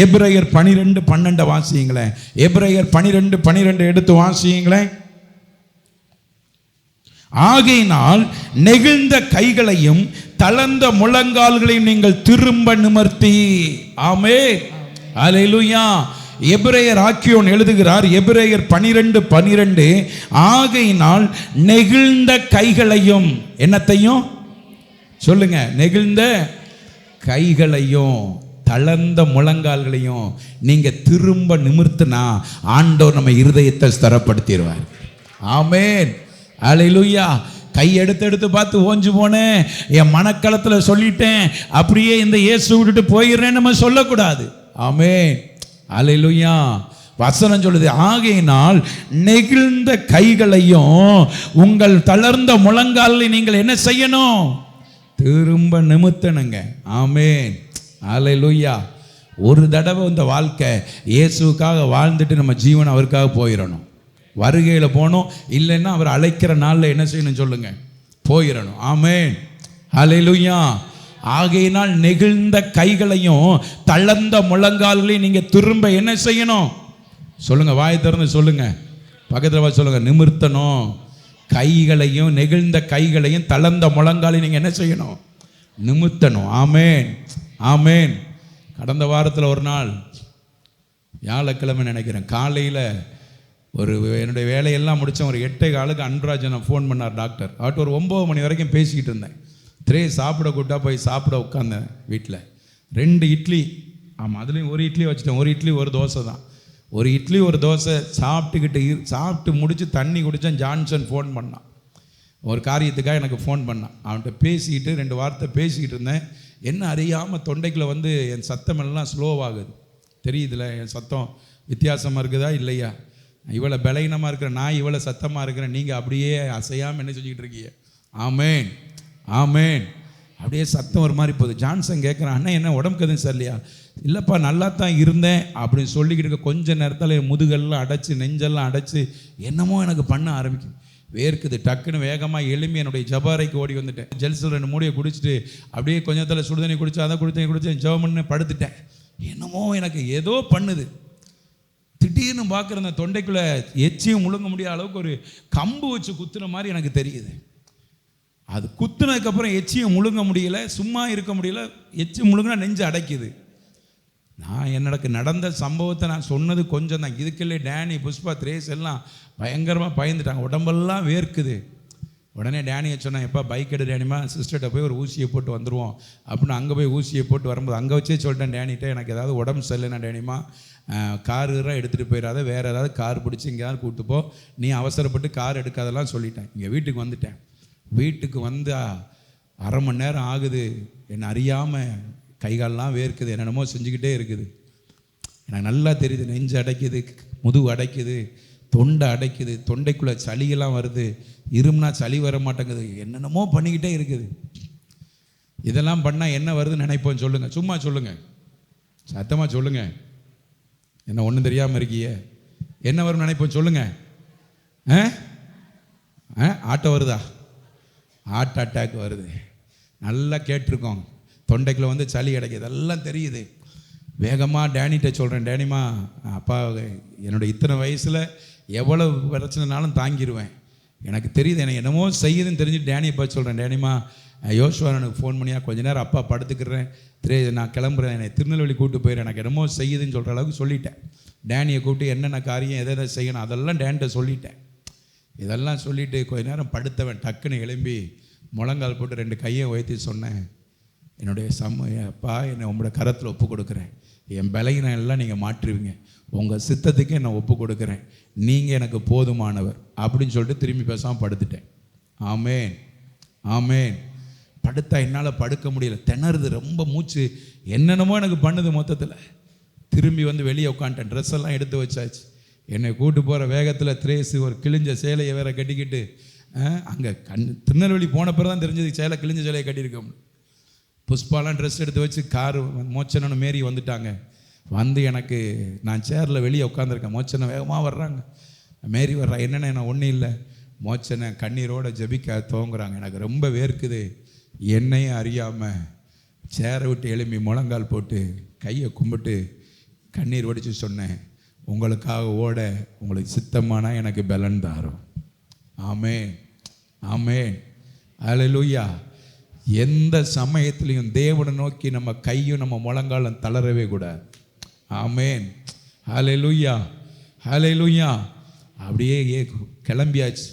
எபிரேயர் 12:12 வாசிங்களேன். எபிரேயர் 12:12 எடுத்து வாசிங்களேன். ஆகையினால் நெகிழ்ந்த கைகளையும் தளர்ந்த முழங்கால்களையும் நீங்கள் திரும்ப நிமிர்த்தி. ஆமென், அல்லேலூயா. எபிரேயர் ஆக்கியோன் எழுதுகிறார், எபிரேயர் 12:12, ஆகையினால் நெகிழ்ந்த கைகளையும், என்னத்தையும் சொல்லுங்க, நெகிழ்ந்த கைகளையும் தளர்ந்த முழங்கால்களையும் நீங்க திரும்ப நிமிர்த்தினா ஆண்டவர் நம்ம இருதயத்தை ஸ்திரப்படுத்திடுவார். ஆமென், அல்லேலூயா. கை எடுத்து பார்த்து ஓஞ்சு போனேன், என் மனக்களத்தில் சொல்லிட்டேன், அப்படியே இந்த இயேசு விட்டுட்டு போயிடுறேன் நம்ம சொல்லக்கூடாது. ஆமென், அல்லேலூயா. வசனம் சொல்லுது, ஆகையினால் நெகிழ்ந்த கைகளையும் உங்கள் தளர்ந்த முழங்காலை நீங்கள் என்ன செய்யணும்? திரும்ப நிமித்தணுங்க. ஆமென், அல்லேலூயா. ஒரு தடவை இந்த வாழ்க்கை இயேசுக்காக வாழ்ந்துட்டு நம்ம ஜீவன் அவருக்காக போயிடணும். வருகையில் போனோம், இல்லைன்னா அவர் அழைக்கிற நாளில் என்ன செய்யணும் சொல்லுங்க, போயிடணும். ஆமென், அல்லேலூயா. ஆகையினால் நெகிழ்ந்த கைகளையும் தளர்ந்த முழங்கால்களையும் நீங்க திரும்ப என்ன செய்யணும் சொல்லுங்க, வாய் திறந்து சொல்லுங்க, பக்கத்தில் சொல்லுங்க, நிமிர்த்தணும். கைகளையும் நெகிழ்ந்த கைகளையும் தளர்ந்த முழங்காலையும் நீங்கள் என்ன செய்யணும்? நிமிர்த்தணும். ஆமென், ஆமென். கடந்த வாரத்தில் ஒரு நாள் வியாழக்கிழமை நினைக்கிறேன், காலையில் என்னுடைய வேலையெல்லாம் முடித்தேன். ஒரு 8:15 அன்பராஜனை ஃபோன் பண்ணார் டாக்டர். அவர்கிட்ட ஒரு 9 மணி வரைக்கும் பேசிக்கிட்டு இருந்தேன். சாப்பிட கூட்டா போய் சாப்பிட உட்காந்தேன். வீட்டில் 2 இட்லி, ஆமாம், அதுலேயும் ஒரு இட்லி வச்சுட்டேன். ஒரு இட்லி ஒரு தோசை தான். ஒரு இட்லி ஒரு தோசை சாப்பிட்டு முடித்து தண்ணி குடித்தேன். ஜான்சன் ஃபோன் பண்ணான், ஒரு காரியத்துக்காக எனக்கு ஃபோன் பண்ணான். அவன்கிட்ட பேசிக்கிட்டு 2 வார்த்தை பேசிக்கிட்டு இருந்தேன். என்ன அறியாமல் தொண்டைக்குள்ளே என் சத்தமெல்லாம் ஸ்லோவாகுது. தெரியுதுல என் சத்தம் வித்தியாசமாக இருக்குதா இல்லையா? இவ்வளோ பலகீனமாக இருக்கிற நான் இவ்வளோ சத்தமாக இருக்கிறேன், நீங்கள் அப்படியே அசையாமல் என்ன செஞ்சுக்கிட்டு இருக்கீங்க? ஆமென், ஆமென். அப்படியே சத்தம் ஒரு மாதிரி போகுது. ஜான்சன் கேட்குறான், அண்ணா என்ன உடம்புக்கு எதுவும் சரியில்லையா? இல்லைப்பா, நல்லா தான் இருந்தேன் அப்படின்னு சொல்லிக்கிட்டு இருக்க கொஞ்ச நேரத்தில் முதுகெல்லாம் அடைச்சி நெஞ்செல்லாம் அடைச்சி என்னமோ எனக்கு பண்ண ஆரம்பிக்கும். வேர்க்குது. டக்குன்னு வேகமாக எளிமையாக என்னுடைய ஜபாரைக்கு ஓடி வந்துட்டேன். ஜெல்சில் 2 மூடியை குடிச்சிட்டு அப்படியே கொஞ்சத்தில் சுடுதண்ணி குடிச்சு அதை குடிச்சு ஜெபம்னு படுத்துட்டேன். என்னமோ எனக்கு ஏதோ பண்ணுது. திடீர்னு பார்க்குற அந்த தொண்டைக்குள்ளே எச்சியும் முழுங்க முடியாத அளவுக்கு ஒரு கம்பு வச்சு குத்துன மாதிரி எனக்கு தெரியுது. அது குத்துனதுக்கப்புறம் எச்சியும் முழுங்க முடியல, சும்மா இருக்க முடியல. எச்சி முழுங்கினா நெஞ்சு அடைக்குது. நான் எனக்கு நடந்த சம்பவத்தை நான் சொன்னது கொஞ்சம் தான். இதுக்குள்ளே டேனி, புஷ்பா, திரேஸ் எல்லாம் பயங்கரமாக பயந்துட்டாங்க. உடம்பெல்லாம் வேர்க்குது. உடனே டேனியை சொன்னேன், எப்போ பைக் எடு டேனிமா, சிஸ்டர்கிட்ட போய் ஒரு ஊசியை போட்டு வந்துடுவோம் அப்படின்னு. அங்கே போய் ஊசியை போட்டு வரும்போது அங்கே வச்சே சொல்லிட்டேன் டேனிகிட்ட, எனக்கு ஏதாவது உடம்பு சரியில்லைனா டேனிமா காருலாம் எடுத்துகிட்டு போயிடாத, வேறு ஏதாவது கார் பிடிச்சி எங்கேயாவது கூப்பிட்டு போ, நீ அவசரப்பட்டு கார் எடுக்காதெல்லாம் சொல்லிட்டேன். இங்கே வீட்டுக்கு வந்துட்டேன். வீட்டுக்கு வந்து அரை மணி நேரம் ஆகுது. என்னை அறியாமல் கைகாலெலாம் வேர்க்குது, என்னென்னமோ செஞ்சுக்கிட்டே இருக்குது. எனக்கு நல்லா தெரியுது, நெஞ்சு அடைக்குது, முதுகு அடைக்குது, தொண்டை அடைக்குது, தொண்டைக்குள்ளே சளியெல்லாம் வருது, இருமுனா சளி வர மாட்டேங்குது, என்னென்னமோ பண்ணிக்கிட்டே இருக்குது. இதெல்லாம் பண்ணால் என்ன வருதுன்னு நினைப்போம் சொல்லுங்கள், சும்மா சொல்லுங்கள், சத்தமாக சொல்லுங்கள். என்ன ஒன்றும் தெரியாமல் இருக்கியே, என்ன வரும்னு நினைப்போம் சொல்லுங்கள். ஆட்டோ வருதா? ஹார்ட் அட்டாக் வருது. நல்லா கேட்டிருக்கோம். தொண்டைக்குள்ளே வந்து சளி அடைக்குது, இதெல்லாம் தெரியுது. வேகமாக டேனிகிட்ட சொல்கிறேன், டேனிமா அப்பா என்னோட இத்தனை வயசில் எவ்வளோ பிரச்சனைனாலும் தாங்கிடுவேன், எனக்கு தெரியுது, எனக்கு என்னமோ செய்யுதுன்னு தெரிஞ்சு டேனியை பார்த்து சொல்கிறேன், டேனிமா யோசுவா எனக்கு ஃபோன் பண்ணியா கொஞ்ச நேரம் அப்பா படுத்துக்கிறேன், நான் கிளம்புறேன், என்னை திருநெல்வேலி கூப்பிட்டு போயிடுறேன், எனக்கு என்னமோ செய்யுதுன்னு சொல்கிற அளவுக்கு சொல்லிட்டேன். டேனியை கூப்பிட்டு என்னென்ன காரியம் எதை செய்யணும் அதெல்லாம் டேன்கிட்ட சொல்லிட்டேன். இதெல்லாம் சொல்லிவிட்டு கொஞ்ச நேரம் படுத்தவன் டக்குன்னு எழும்பி முழங்கால் போட்டு 2 கையை உயர்த்தி சொன்னேன், என்னுடைய அப்பா என்னை உங்களோட கரத்தில் ஒப்பு கொடுக்குறேன், என் பலகீனம் எல்லாம் நீங்கள் மாற்றுவீங்க, உங்கள் சித்தத்துக்கு என்னை ஒப்பு கொடுக்குறேன், நீங்கள் எனக்கு போதுமானவர் அப்படின்னு சொல்லிட்டு திரும்பி பேசாமல் படுத்துட்டேன். ஆமேன் ஆமேன். படுத்தா என்னால் படுக்க முடியல, திணறுது, ரொம்ப மூச்சு என்னென்னமோ எனக்கு பண்ணுது. மொத்தத்தில் திரும்பி வந்து வெளியே உட்காந்துட்டேன். ட்ரெஸ் எல்லாம் எடுத்து வச்சாச்சு. என்னை கூட்டு போகிற வேகத்தில் திரேசு ஒரு கிழிஞ்ச சேலையை வேற கட்டிக்கிட்டு அங்கே திருநெல்வேலி போன பிறகு தான் தெரிஞ்சது சேலை கிழிஞ்ச சேலையை கட்டியிருக்கோம். புஷ்பாலாம் ட்ரெஸ் எடுத்து வச்சு காரு மோச்சனன்னு மேரி வந்துட்டாங்க. வந்து எனக்கு நான் சேரில் வெளியே உட்காந்துருக்கேன். மோச்சனை வேகமாக வர்றாங்க, மேரி வர்றா. என்னென்ன என்ன ஒன்றும் இல்லை, மோச்சனை கண்ணீரோடு ஜபிக்க துவங்குறாங்க. எனக்கு ரொம்ப வேர்க்குது. என்னையும் அறியாமல் சேரை விட்டு எழும்பி முழங்கால் போட்டு கையை கும்பிட்டு கண்ணீர் வடித்து சொன்னேன், உங்களுக்காக ஓட உங்களுக்கு சித்தமானா எனக்கு பலன் தாரும். ஆமேன் ஆமேன் அல்லேலூயா. எந்த சமயத்திலையும் தேவனை நோக்கி நம்ம கையும் நம்ம முழங்காலும் தளரவே கூடாது. ஆமேன் அல்லேலூயா அல்லேலூயா. அப்படியே கிளம்பியாச்சு,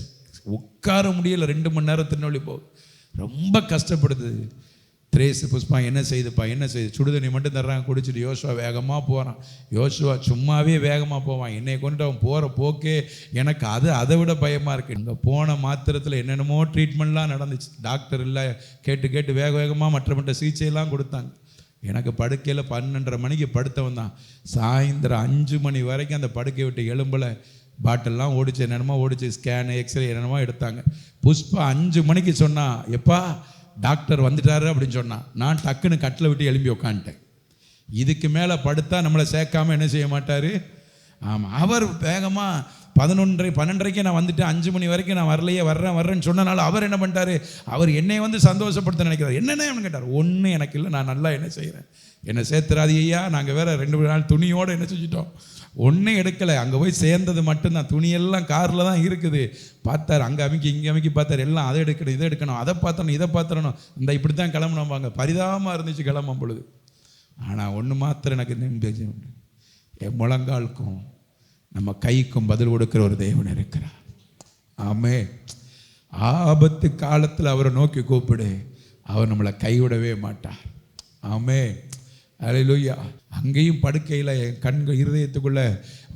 உட்கார முடியல. 2 மணி நேரம் திருநெல்வேலி போகுது, ரொம்ப கஷ்டப்படுது. திரேசு புஷ்பா என்ன செய்துப்பா என்ன செய்து, சுடுதண்ணி மட்டும் தர்றாங்க குடிச்சிட்டு. யோசுவா வேகமாக போகிறான். யோசுவா சும்மாவே வேகமாக போவான். என்னை கொண்டு அவன் போகிற போக்கே எனக்கு அதை விட பயமாக இருக்குது. இங்கே போன மாத்திரத்தில் என்னென்னமோ ட்ரீட்மெண்ட்லாம் நடந்துச்சு. டாக்டர் இல்லை, கேட்டு வேகமாக மற்ற சிகிச்சையெல்லாம் கொடுத்தாங்க. எனக்கு படுக்கையில் 12:30 மணிக்கு படுத்தவன் தான். சாயந்தரம் 5 மணி வரைக்கும் அந்த படுக்கை விட்டு எலும்பில் பாட்டில்லாம் ஓடிச்சு, என்னென்னமோ ஓடிச்சு, ஸ்கேனு எக்ஸ்ரே என்னென்னமோ எடுத்தாங்க. புஷ்பா 5 மணிக்கு சொன்னா, எப்பா டாக்டர் வந்துட்டாரு அப்படின்னு சொன்னான். நான் டக்குன்னு கட்டில் விட்டு எழும்பி உட்காந்துட்டேன். இதுக்கு மேலே படுத்தா நம்மளை சேர்க்காமல் என்ன செய்ய மாட்டார். ஆமாம், அவர் வேகமாக 11:30 நான் வந்துட்டு 5 மணி வரைக்கும் நான் வர்றேன்னு சொன்னனால அவர் என்ன பண்ணிட்டாரு, அவர் என்னை வந்து சந்தோஷப்படுத்த நினைக்கிறார். என்னென்னு கேட்டார். ஒன்றும் எனக்கு இல்லை, நான் நல்லா என்ன செய்கிறேன், என்னை சேர்த்துறாது ஐயா. நாங்கள் வேற 2 நாள் துணியோடு என்ன செஞ்சிட்டோம், ஒன்றும் எடுக்கலை. அங்கே போய் சேர்ந்தது மட்டும்தான், துணியெல்லாம் காரில் தான் இருக்குது. பார்த்தார், அங்கே அமைக்கி இங்கே அமைக்கி பார்த்தார், எல்லாம் அதை எடுக்கணும் இதை எடுக்கணும், அதை பார்த்தணும் இதை பார்த்துடணும், இந்த இப்படி தான் கிளம்பணும் வாங்க. பரிதாபமாக இருந்துச்சு கிளம்பும் பொழுது. ஆனால் ஒன்று மாத்திரம் எனக்கு நிம்மதி உண்டு, என் முழங்காலுக்கும் நம்ம கைக்கும் பதில் கொடுக்குற ஒரு தேவன் இருக்கிறார். ஆமே. ஆபத்து காலத்தில் அவரை நோக்கி கூப்பிடு, அவர் நம்மளை கைவிடவே மாட்டார். ஆமே அல்லேலூயா. அங்கேயும் படுக்கையில் என் கண்கள் இருதயத்துக்குள்ளே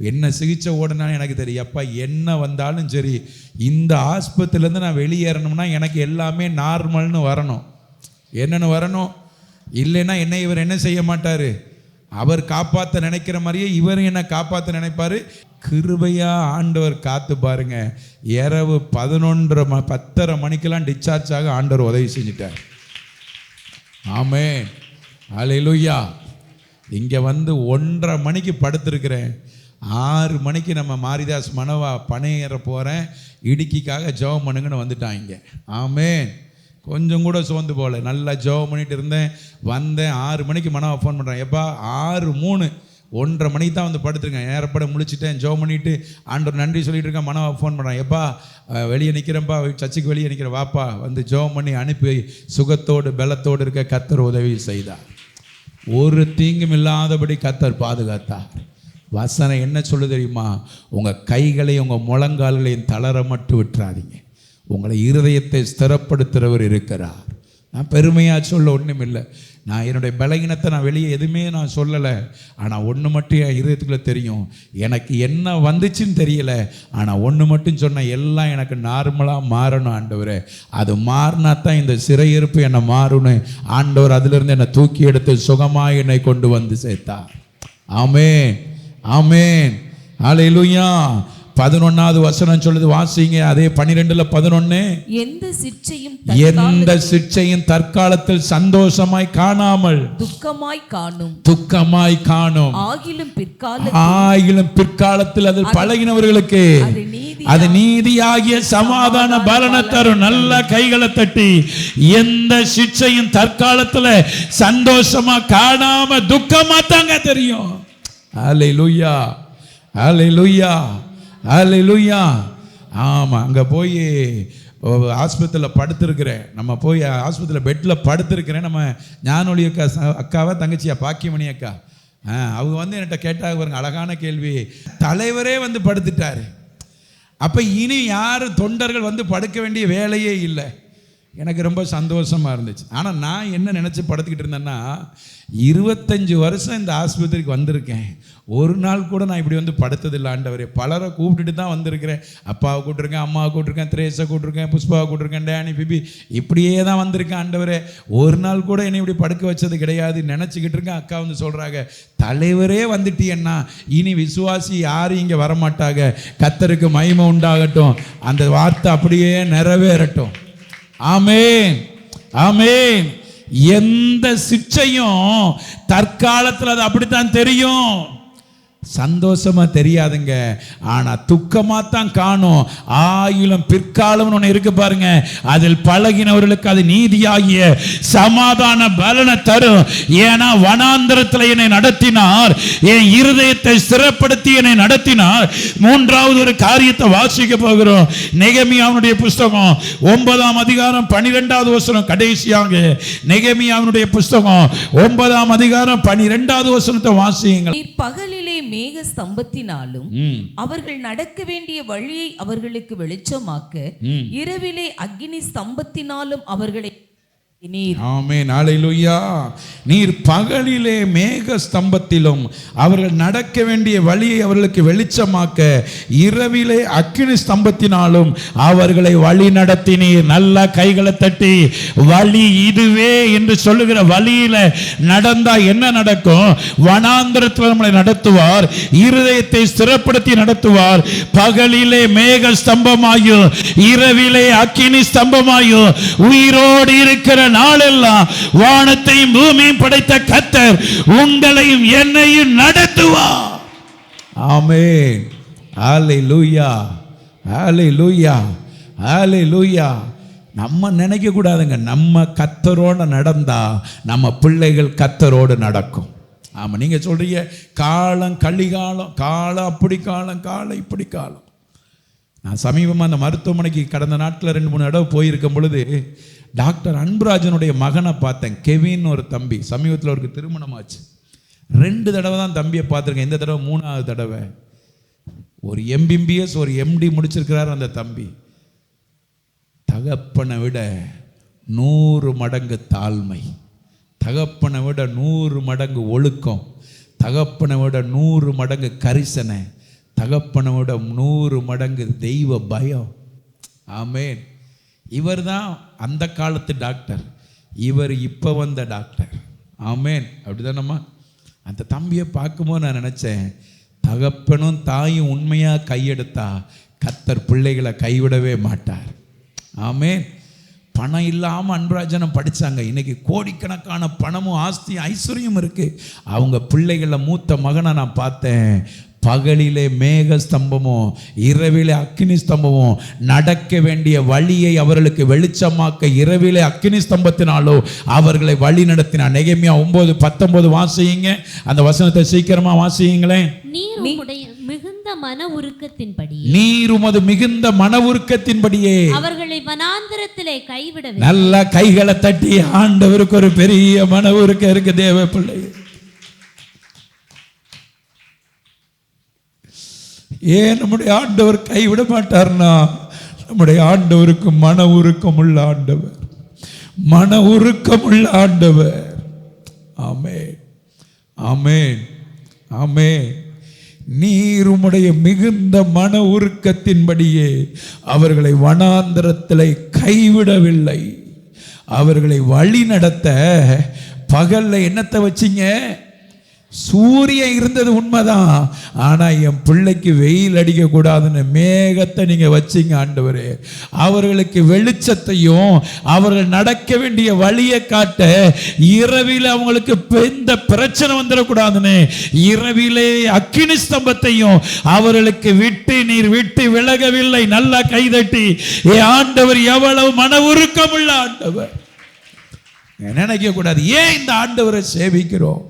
என்ன சிகிச்சை ஓடனான்னு எனக்கு தெரியும். அப்பா என்ன வந்தாலும் சரி, இந்த ஆஸ்பத்திரியிலேருந்து நான் வெளியேறணும்னா எனக்கு எல்லாமே நார்மல்னு வரணும். என்னென்னு வரணும், இல்லைன்னா என்னை இவர் என்ன செய்ய மாட்டார், அவர் காப்பாற்ற நினைக்கிற மாதிரியே இவர் என்ன காப்பாற்ற நினைப்பார். கிருபையா ஆண்டவர் காத்து பாருங்க. இரவு 10:30 மணிக்கெல்லாம் டிஸ்சார்ஜ் ஆக ஆண்டவர் உதவி செஞ்சிட்டார். ஆமென் அல்லேலூயா. இங்கே வந்து 1:30 மணிக்கு படுத்திருக்கிறேன். 6 மணிக்கு நம்ம மாரிதாஸ் மனவா பனையேற போகிறேன், இடுக்கிக்காக ஜெபம் பண்ணுங்கன்னு வந்துட்டாங்க. ஆமென். கொஞ்சம் கூட சோர்ந்து போகல, நல்லா ஜெபம் பண்ணிட்டு இருந்தேன். வந்தேன் 6 மணிக்கு மனவா ஃபோன் பண்ணுறேன். எப்பா 6:03 1:30 மணிக்கு தான் வந்து படுத்துருக்கேன். நேரப்பட முழிச்சிட்டேன், ஜெபம் பண்ணிவிட்டு ஆண்டவர் நன்றி சொல்லிட்டு இருக்கேன். மனவா ஃபோன் பண்ணுறேன். எப்பா வெளியே நிற்கிறேன்ப்பா, சர்ச்சுக்கு வெளியே நிற்கிறேன், வாப்பா வந்து ஜெபம் பண்ணி அனுப்பி சுகத்தோடு பலத்தோடு இருக்க கர்த்தர் உதவி செய்தார். ஒரு தீங்கும் இல்லாதபடி கர்த்தர் பாதுகாத்தார். வசனம் என்ன சொல்லு தெரியுமா, உங்கள் கைகளையும் உங்கள் முழங்கால்களையும் தளர மட்டும் விட்டுறாதீங்க. உங்களை இருதயத்தை ஸ்திரப்படுத்துகிறவர் இருக்கிறார். நான் பெருமையாக சொல்ல ஒன்றும் இல்லை. நான் என்னுடைய பலகீனத்தை நான் வெளியே எதுவுமே நான் சொல்லலை. ஆனால் ஒன்று மட்டும் என் இருதயத்துக்குள்ள தெரியும், எனக்கு என்ன வந்துச்சுன்னு தெரியல. ஆனால் ஒன்று மட்டும் சொன்ன, எல்லாம் எனக்கு நார்மலாக மாறணும் ஆண்டவரே. அது மாறினா தான் இந்த சிறையிருப்பு என்னை மாறணும். ஆண்டவர் அதிலிருந்து என்னை தூக்கி எடுத்து சுகமாக என்னை கொண்டு வந்து சேர்த்தார். ஆமென், ஆமென், ஹல்லேலூயா. 11வது வசனம் சொல்லுது, வாசிங்க. அதே 12:11. எந்த சிற்சையும் தற்காலத்தில் சந்தோஷமாய் காணாமல் துக்கமாய் காணும். ஆகிலும் பிற்காலத்தில் அது பழகினவர்களுக்கு அது நீதியாகிய சமாதான பலனை தரும். நல்ல கைகளை தட்டி, எந்த சிற்சையும் தற்காலத்துல சந்தோஷமா காணாம துக்கமா தாங்க தெரியும். ஹல்லேலூயா, ஹல்லேலூயா, ஹல்லேலூயா. ஆமாம், அங்கே போய் ஆஸ்பத்திரியில் படுத்திருக்கிறேன். நம்ம போய் ஆஸ்பத்திரியில் பெட்டில் படுத்திருக்கிறேன். நம்ம ஞானொலி அக்காவா தங்கச்சியா பாக்கியமணி அக்கா, அவங்க வந்து என்கிட்ட கேட்டாங்க பாருங்க, அழகான கேள்வி. தலைவரே வந்து படுத்துட்டாரு. அப்போ இனி யாரும் தொண்டர்கள் வந்து படுக்க வேண்டிய வேலையே இல்லை. எனக்கு ரொம்ப சந்தோஷமாக இருந்துச்சு. ஆனால் நான் என்ன நினச்சி படுத்துக்கிட்டு இருந்தேன்னா, 25 வருஷம் இந்த ஆஸ்பத்திரிக்கு வந்திருக்கேன். ஒரு நாள் கூட நான் இப்படி வந்து படுத்ததில்லை ஆண்டவரே. பலரை கூப்பிட்டுட்டு தான் வந்திருக்கிறேன். அப்பாவை கூப்பிட்டுருக்கேன், அம்மாவை கூப்பிட்டுருக்கேன், திரேஸை கூப்பிட்டுருக்கேன், புஷ்பாவை கூப்பிட்டுருக்கேன், டேனி, பிபி, இப்படியே தான் வந்திருக்கேன் ஆண்டவரே. ஒரு நாள் கூட என்னை இப்படி படுக்க வச்சது கிடையாது நினச்சிக்கிட்டு இருக்கேன். அக்கா வந்து சொல்கிறாங்க, தலைவரே வந்துட்டியன்னா இனி விசுவாசி யாரும் இங்கே வரமாட்டாங்க. கர்த்தருக்கு மகிமை உண்டாகட்டும். அந்த வார்த்தை அப்படியே நிறைவேறட்டும். ஆமென், ஆமென். எந்த சிற்சையும் தற்காலத்தில் அது அப்படித்தான் தெரியும். சந்தோஷமா தெரியாதுங்க, ஆனா துக்கமா தான் காணும். ஆயிலும் பிற்காலம் ஒன்று இருக்கு பாருங்க, அதில் பழகினவர்களுக்கு அது நீதியாகிய சமாதான பலனை தரும். ஏன்னா வனாந்தரத்தில் என்னை நடத்தினார், என் இருதயத்தை ஸ்திரப்படுத்தி என்னை நடத்தினார். மூன்றாவது ஒரு காரியத்தை வாசிக்க போகிறோம். நெகமியாவுடைய புஸ்தகம் 9ஆம் அதிகாரம் 12வது வசனம். கடைசியாக நெகமியாவுடைய புஸ்தகம் 9ஆம் அதிகாரம் 12வது வசனத்தை வாசியுங்கள். பகலிலே மேக ஸ்தம்பத்தினாலும் அவர்கள் நடக்க வேண்டிய வழியை அவர்களுக்கு வெளிச்சமாக்க, இரவிலே அக்கினி ஸ்தம்பத்தினாலும் அவர்களை ஆமென், ஹல்லேலூயா. நீர் பகலிலே மேக ஸ்தம்பத்திலும் அவர்கள் நடக்க வேண்டிய வழியை அவர்களுக்கு வெளிச்சமாக்க, இரவிலே அக்கினி ஸ்தம்பத்தினாலும் அவர்களை வழி நடத்தினீர். நல்ல கைகளை தட்டி, வழி இதுவே என்று சொல்லுகிற வழியில நடந்தா என்ன நடக்கும்? வனாந்தரத்தில் நம்மளை நடத்துவார், இருதயத்தை ஸ்திரப்படுத்தி நடத்துவார். பகலிலே மேக ஸ்தம்பமாயும் இரவிலே அக்கினி ஸ்தம்பமாயும் உயிரோடு இருக்கிற நாளெல்லாம் வானத்தையும் பூமியையும் படைத்த கர்த்தர் உங்களையும் என்னையும் நடத்துவார். ஆமென், ஹல்லேலூயா, ஹல்லேலூயா, ஹல்லேலூயா. நம்ம நினைக்க கூடாதுங்க, நம்ம கர்த்தரோடு நடந்தா நம்ம பிள்ளைகள் கர்த்தரோடு நடக்கும். ஆமா, நீங்க சொல்றீங்க காலம் கலிகாலம், காலம் அப்படி காலம், காலம் இப்படி காலம். நான் சமீபமாக அந்த மருத்துவமனைக்கு கடந்த நாட்களில் 2-3 தடவை போயிருக்கும் பொழுது டாக்டர் அன்புராஜனுடைய மகனை பார்த்தேன். கெவின் ஒரு தம்பி, சமீபத்தில் அவருக்கு திருமணம் ஆச்சு. 2 தடவை தான் தம்பியை பார்த்துருக்கேன். இந்த தடவை 3வது தடவை. ஒரு MBBS ஒரு MD முடிச்சிருக்கிறார் அந்த தம்பி. தகப்பனை விட 100 மடங்கு தாழ்மை, தகப்பனை விட 100 மடங்கு ஒழுக்கம், தகப்பனை விட 100 மடங்கு கரிசனை, தகப்பனை விட 100 மடங்கு தெய்வ பயம். ஆமென். இவர் தான் அந்த காலத்து டாக்டர், இவர் இப்போ வந்த டாக்டர். ஆமென், அப்படிதானம்மா? அந்த தம்பியை பார்க்கும்போது நான் நினச்சேன், தகப்பனும் தாயும் உண்மையாக கையெடுத்தா கர்த்தர் பிள்ளைகளை கைவிடவே மாட்டார். ஆமென். பணம் இல்லாமல் அன்பராஜனம் படித்தாங்க. இன்னைக்கு கோடிக்கணக்கான பணமும் ஆஸ்தி ஐஸ்வர்யம் இருக்குது. அவங்க பிள்ளைகளில் மூத்த மகனை நான் பார்த்தேன். பகலிலே மேக ஸ்தம்பமும் இரவிலே அக்கினி ஸ்தம்பமும் நடக்க வேண்டிய வழியை அவர்களுக்கு வெளிச்சமாக்க, இரவிலே அக்கினி ஸ்தம்பத்தினாலோ அவர்களை வழி நடத்தினார். நெகேமியா 9:19 வாசியுங்க. அந்த வசனத்தை சீக்கிரமா வாசியுங்களேன். நீர் மிகுந்த மன உருக்கத்தின்படியே, நீர் உமது மிகுந்த மன உருக்கத்தின்படியே அவர்களை வனாந்தரத்திலே கைவிடவே. நல்ல கைகளை தட்டி, ஆண்டவருக்கு ஒரு பெரிய மன உருக்கம் இருக்கு தேவ பிள்ளை. ஏன் நம்முடைய ஆண்டவர் கைவிட மாட்டார்னா, நம்முடைய ஆண்டவருக்கு மன உருக்கம் உள்ள ஆண்டவர், மன உருக்கம் உள்ள ஆண்டவர். ஆமென், ஆமென், ஆமென். நீர் உம்முடைய மிகுந்த மன உருக்கத்தின்படியே அவர்களை வனாந்தரத்திலே கைவிடவில்லை. அவர்களை வழி நடத்த பகல்ல என்னத்தை வச்சிங்க? சூரியன் இருந்தது உண்மைதான், ஆனா என் பிள்ளைக்கு வெயில் அடிக்க கூடாதுன்னு மேகத்தை நீங்க வச்சிங்க ஆண்டவரே. அவர்களுக்கு வெளிச்சத்தையும் அவர்கள் நடக்க வேண்டிய வழியை காட்ட இரவில் அவங்களுக்கு எந்த பிரச்சனை வந்துடக்கூடாதுன்னு இரவிலே அக்கினி ஸ்தம்பத்தையும் அவர்களுக்கு விட்டு நீர் விட்டு விலகவில்லை. நல்லா கைதட்டி ஆண்டவர் எவ்வளவு மன உருக்கம் உள்ள ஆண்டவர். நினைக்க கூடாது ஏன் இந்த ஆண்டவரை சேவிக்கிறோம்,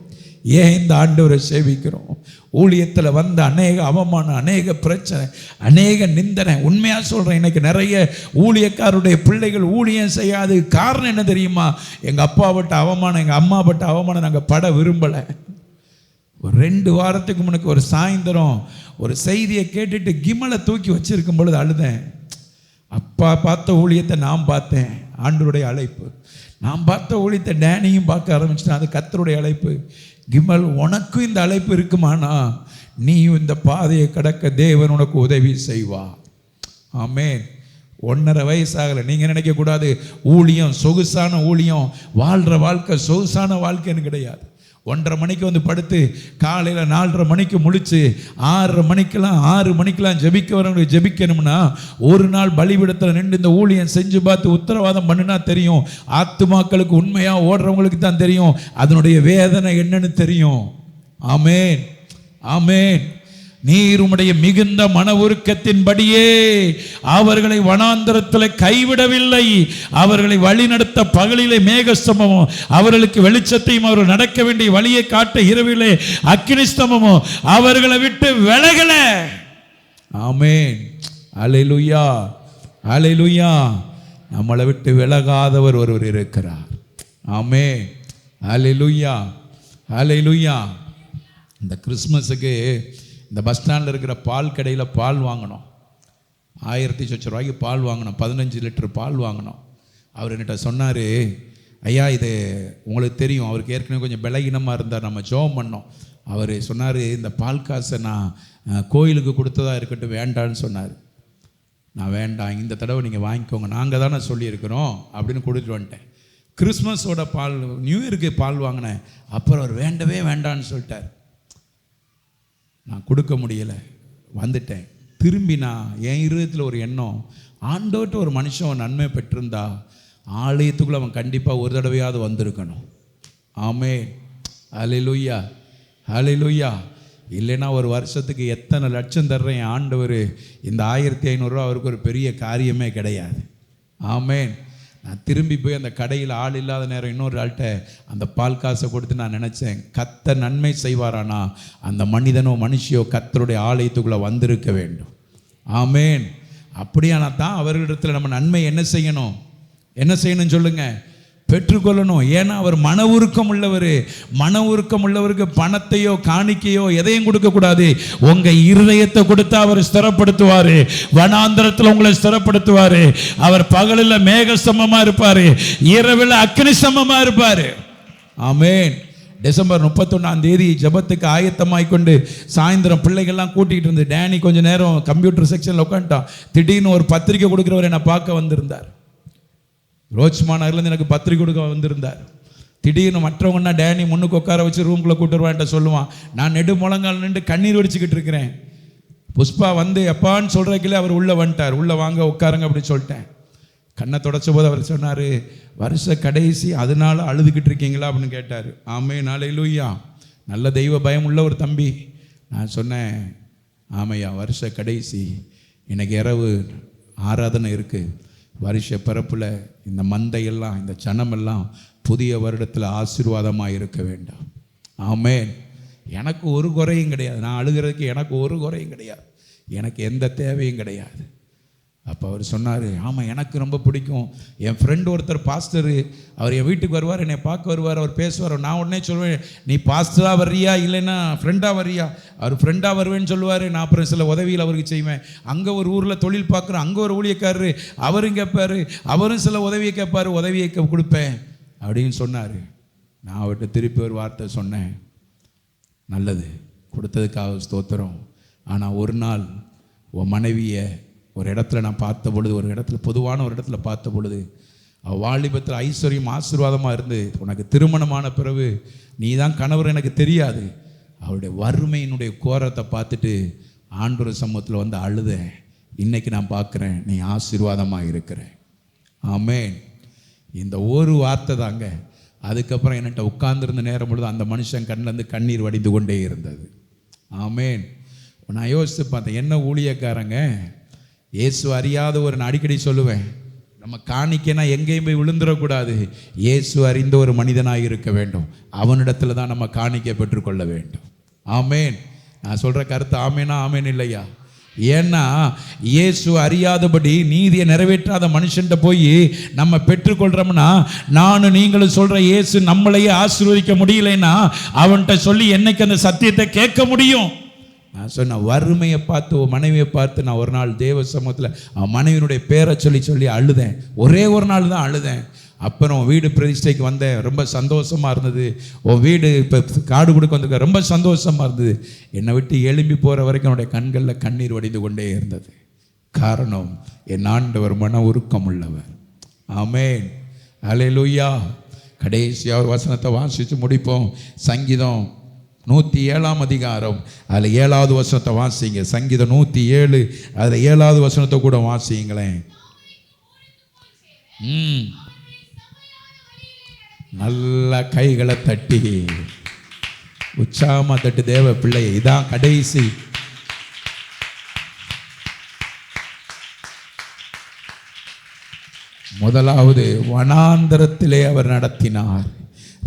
ஏன் இந்த ஆண்டவரை சேவிக்கிறோம். ஊழியத்தில் வந்த அநேக அவமானம், அநேக பிரச்சனை, அநேக நிந்தனை. உண்மையாக சொல்கிறேன், இன்னைக்கு நிறைய ஊழியக்காரருடைய பிள்ளைகள் ஊழியம் செய்யாது. காரணம் என்ன தெரியுமா? எங்கள் அப்பா பட்ட அவமானம், எங்கள் அம்மா பட்ட அவமானம் நாங்கள் பட விரும்பலை. ஒரு 2 வாரத்துக்கு முன்னுக்கு ஒரு சாயந்தரம் ஒரு செய்தியை கேட்டுட்டு கிமலை தூக்கி வச்சிருக்கும் பொழுது அழுதேன். அப்பா பார்த்த ஊழியத்தை நான் பார்த்தேன், ஆண்டவருடைய அழைப்பு. நான் பார்த்த ஊழியத்தை டேனியும் பார்க்க ஆரம்பிச்சிட்டேன், அது கர்த்தருடைய அழைப்பு. கிமல், உனக்கும் இந்த அழைப்பு இருக்குமானா நீயும் இந்த பாதையை கடக்க தேவன் உனக்கு உதவி செய்வா. ஆமென். 1.5 வயசாகலை. நீங்கள் நினைக்கக்கூடாது ஊழியம் சொகுசான ஊழியம், வாழ்கிற வாழ்க்கை சொகுசான வாழ்க்கைன்னு கிடையாது. 1:30 மணிக்கு வந்து படுத்து காலையில் 4:30 மணிக்கு முழிச்சு 6 மணிக்கெல்லாம் ஜெபிக்க வரவங்களுக்கு ஜெபிக்கணும்னா ஒரு நாள் பலிபீடத்தில் நின்று இந்த ஊழியம் செஞ்சு பார்த்து உத்தரவாதம் பண்ணினா தெரியும். ஆத்துமாக்களுக்கு உண்மையாக ஓடுறவங்களுக்கு தான் தெரியும் அதனுடைய வேதனை என்னன்னு தெரியும். ஆமென், ஆமென். நீர் உம்முடைய மிகுந்த மன உருக்கத்தின்படியே அவர்களை வனாந்தரத்தில் கைவிடவில்லை. அவர்களை வழிநடத்த பகலிலே மேகஸ்தம்பமும் அவர்களுக்கு வெளிச்சத்தையும் அவர்கள் நடக்க வேண்டிய வழியை காட்ட இரவிலே அக்கினி ஸ்தம்பமும் அவர்களை விட்டு விலகல. ஆமென், அல்லேலூயா, அல்லேலூயா. நம்மளை விட்டு விலகாதவர் ஒருவர் இருக்கிறார். ஆமென், அல்லேலூயா, அல்லேலூயா. இந்த கிறிஸ்மஸுக்கு இந்த பஸ் ஸ்டாண்டில் இருக்கிற பால் கடையில் பால் வாங்கினோம். 1000 சொச்ச ரூபாய்க்கு பால் வாங்கினோம். 15 லிட்டர் பால் வாங்கினோம். அவர் என்கிட்ட சொன்னார், ஐயா இது உங்களுக்கு தெரியும், அவருக்கு ஏற்கனவே கொஞ்சம் பலகீனமாக இருந்தார். நம்ம ஜெபம் பண்ணோம். அவர் சொன்னார், இந்த பால் காசை நான் கோயிலுக்கு கொடுத்ததா இருக்கட்டும், வேண்டான்னு சொன்னார். நான் வேண்டாம், இந்த தடவை நீங்கள் வாங்கிக்கோங்க, நாங்கள் தானே சொல்லியிருக்கிறோம் அப்படின்னு கொடுத்துட்டு வந்துட்டேன். கிறிஸ்மஸோட பால், நியூ இயருக்கு பால் வாங்கினேன். அப்புறம் அவர் வேண்டவே வேண்டான்னு சொல்லிட்டார். நான் கொடுக்க முடியலை, வந்துட்டேன். திரும்பி நான் என் இருதயத்தில் ஒரு எண்ணம், ஆண்டவர்கிட்ட ஒரு மனுஷன் ஒரு நன்மை பெற்றிருந்தா ஆலயத்துக்குள்ளே அவன் கண்டிப்பாக ஒரு தடவையாவது வந்திருக்கணும். ஆமென், அல்லேலூயா, அல்லேலூயா. இல்லைன்னா ஒரு வருஷத்துக்கு எத்தனை லட்சம் தர்றேன் ஆண்டவர், இந்த 1500 ரூபா அவருக்கு ஒரு பெரிய காரியமே கிடையாது. ஆமென். நான் திரும்பி போய் அந்த கடையில் ஆள் இல்லாத நேரம் இன்னொரு ஆள்கிட்ட அந்த பால் காசை கொடுத்து நான் நினச்சேன், கர்த்தர் நன்மை செய்வாரானா அந்த மனிதனோ மனுஷியோ கர்த்தருடைய ஆலயத்துக்குள்ளே வந்திருக்க வேண்டும். ஆமென். அப்படியானா தான் அவர்களிடத்தில் நம்ம நன்மை என்ன செய்யணும் சொல்லுங்க, பெற்றுக்கொள்ளணும். ஏன்னா அவர் மன உருக்கம் உள்ளவர். மன உருக்கம் உள்ளவருக்கு பணத்தையோ காணிக்கையோ எதையும் கொடுக்கக்கூடாது. உங்க இருதயத்தை கொடுத்து அவர் ஸ்திரப்படுத்துவார். வனாந்தரத்தில் உங்களை ஸ்திரப்படுத்துவார். அவர் பகலில் மேகஸ்தம்பமா இருப்பார், இரவில் அக்கினி ஸ்தம்பமா இருப்பார். ஆமென். டிசம்பர் 31ஆம் தேதி ஜெபத்துக்கு ஆயத்தமாய் கொண்டு சாயந்தரம் பிள்ளைகள்லாம் கூட்டிகிட்டு இருந்து டேனி கொஞ்சம் நேரம் கம்ப்யூட்டர் செக்ஷனில் உட்காந்துட்டான். திடீர்னு ஒரு பத்திரிக்கை கொடுக்குறவர் என்னை பார்க்க வந்திருந்தார். ரோச்மானர்லேருந்து எனக்கு பத்திரிக்கை கொடுக்க வந்திருந்தார். திடீர்னு மற்றவங்கன்னா டேனி முன்னுக்கு உட்கார வச்சு ரூம்குள்ளே கூட்டுருவான்ட்ட சொல்லுவான். நான் நெடு முழங்கால் நின்று கண்ணீர் வடிச்சுக்கிட்டு இருக்கிறேன். புஷ்பா வந்து எப்பான்னு சொல்கிறக்கிலே அவர் உள்ளே வந்துட்டார். உள்ளே வாங்க உட்காருங்க அப்படின்னு சொல்லிட்டேன். கண்ணை தொடச்ச போது அவர் சொன்னார், வருஷ கடைசி அதனால அழுதுகிட்டு இருக்கீங்களா அப்படின்னு கேட்டார். ஆமென், அல்லேலூயா. நல்ல தெய்வ பயம் உள்ள ஒரு தம்பி. நான் சொன்னேன், ஆமையா வருஷ கடைசி, இன்னைக்கு இரவு ஆராதனை இருக்குது. வருஷ பிறப்பில் இந்த மந்தையெல்லாம் இந்த ஜனமெல்லாம் புதிய வருடத்தில் ஆசீர்வாதமாக இருக்க வேண்டாம். ஆமென். எனக்கு ஒரு குறையும் கிடையாது. நான் அழுகிறதுக்கு எனக்கு ஒரு குறையும் கிடையாது. எனக்கு எந்த தேவையும் கிடையாது. அப்போ அவர் சொன்னார், ஆமாம் எனக்கு ரொம்ப பிடிக்கும். என் ஃப்ரெண்டு ஒருத்தர் பாஸ்டரு, அவர் என் வீட்டுக்கு வருவார், என்னை பார்க்க வருவார், அவர் பேசுவார். நான் உடனே சொல்லுவேன், நீ பாஸ்டராக வர்றியா இல்லைன்னா ஃப்ரெண்டாக வர்றியா? அவர் ஃப்ரெண்டாக வருவேன்னு சொல்லுவார். நான் அப்புறம் சில உதவியில் அவருக்கு செய்வேன். அங்கே ஒரு ஊரில் தொழில் பார்க்குறேன், அங்கே ஒரு ஊழியக்காரரு, அவரும் கேட்பார், அவரும் சில உதவியை கேட்பார், உதவியை கொடுப்பேன் அப்படின்னு சொன்னார். நான் அவர்கிட்ட திருப்பி ஒரு வார்த்தை சொன்னேன், நல்லது, கொடுத்ததுக்காக ஸ்தோத்திரம். ஆனால் ஒரு நாள் உன் மனைவியை ஒரு இடத்துல நான் பார்த்த பொழுது, ஒரு இடத்துல பொதுவான ஒரு இடத்துல பார்த்த பொழுது, அவள் வாலிபத்தில் ஐஸ்வர்யம் ஆசீர்வாதமாக இருந்து உனக்கு திருமணமான பிறகு நீ தான் கணவர் எனக்கு தெரியாது, அவளுடைய வறுமையினுடைய கோரத்தை பார்த்துட்டு ஆண்டவர் சமூகத்தில் வந்து அழுத. இன்னைக்கு நான் பார்க்குறேன், நீ ஆசீர்வாதமாக இருக்கிற. ஆமேன். இந்த ஒரு வார்த்தை தாங்க. அதுக்கப்புறம் என்கிட்ட உட்கார்ந்துருந்த நேரம் பொழுது அந்த மனுஷன் கண்ணிலேருந்து கண்ணீர் வடிந்து கொண்டே இருந்தது. ஆமேன். நான் யோசித்து பார்த்தேன், என்ன ஊழியக்காரங்க, இயேசு அறியாத ஒரு, நான் அடிக்கடி சொல்லுவேன், நம்ம காணிக்கைனா எங்கேயும் போய் விழுந்துடக்கூடாது. இயேசு அறிந்த ஒரு மனிதனாக இருக்க வேண்டும். அவனிடத்துல தான் நம்ம காணிக்கை பெற்றுக்கொள்ள வேண்டும். ஆமேன். நான் சொல்கிற கருத்து ஆமேனா ஆமேன் இல்லையா? ஏன்னா இயேசு அறியாதபடி நீதியை நிறைவேற்றாத மனுஷன்ட்ட போய் நம்ம பெற்றுக்கொள்கிறோம்னா, நானும் நீங்களும் சொல்கிற இயேசு நம்மளையே ஆசீர்வதிக்க முடியலைன்னா அவன்கிட்ட சொல்லி என்னைக்கு அந்த சத்தியத்தை கேட்க முடியும்? நான் சொன்ன வறுமையை பார்த்து, மனைவியை பார்த்து நான் ஒரு நாள் தேவ சமூகத்தில் அவன் மனைவியினுடைய பேரை சொல்லி அழுதேன். ஒரே ஒரு நாள் தான் அழுதேன். அப்புறம் வீடு பிரதிஷ்டைக்கு வந்தேன், ரொம்ப சந்தோஷமாக இருந்தது. உன் வீடு இப்போ காடு கொடுக்க வந்திருக்க, ரொம்ப சந்தோஷமாக இருந்தது. என்னை விட்டு எழும்பி போகிற வரைக்கும் என்னுடைய கண்களில் கண்ணீர் வடிந்து கொண்டே இருந்தது. காரணம், என் ஆண்டவர் மன உருக்கம் உள்ளவர். ஆமேன். அல்லேலூயா. கடைசியாக ஒரு வசனத்தை வாசித்து முடிப்போம். சங்கீதம் 107 அதிகாரம், அதில் 7வது வசனத்தை வாசிங்க. சங்கீதம் 107, அதில் 7வது வசனத்தை கூட வாசிங்களேன். நல்ல கைகளை தட்டி உற்சாகமா தட்டு தேவ பிள்ளை. இதான் கடைசி. முதலாவது வனாந்தரத்திலே அவர் நடத்தினார்.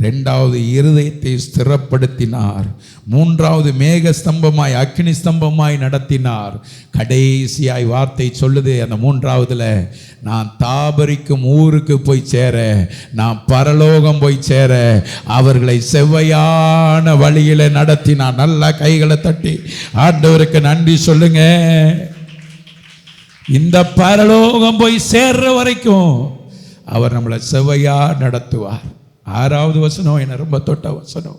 2வது இருதயத்தை ஸ்திரப்படுத்தினார். 3வது மேக ஸ்தம்பமாய் அக்கினி ஸ்தம்பமாய் நடத்தினார். கடைசியாய் வார்த்தை சொல்லுது அந்த 3வதுல, நான் தாபரிக்கும் ஊருக்கு போய் சேர, நான் பரலோகம் போய் சேர அவர்களை செவ்வையான வழியில நடத்தினார். நல்லா கைகளை தட்டி ஆண்டவருக்கு நன்றி சொல்லுங்க. இந்த பரலோகம் போய் சேர்ற வரைக்கும் அவர் நம்மளை செவ்வையா நடத்துவார். 6வது வசனம் என்ன ரொம்ப தொட்ட வசனம்.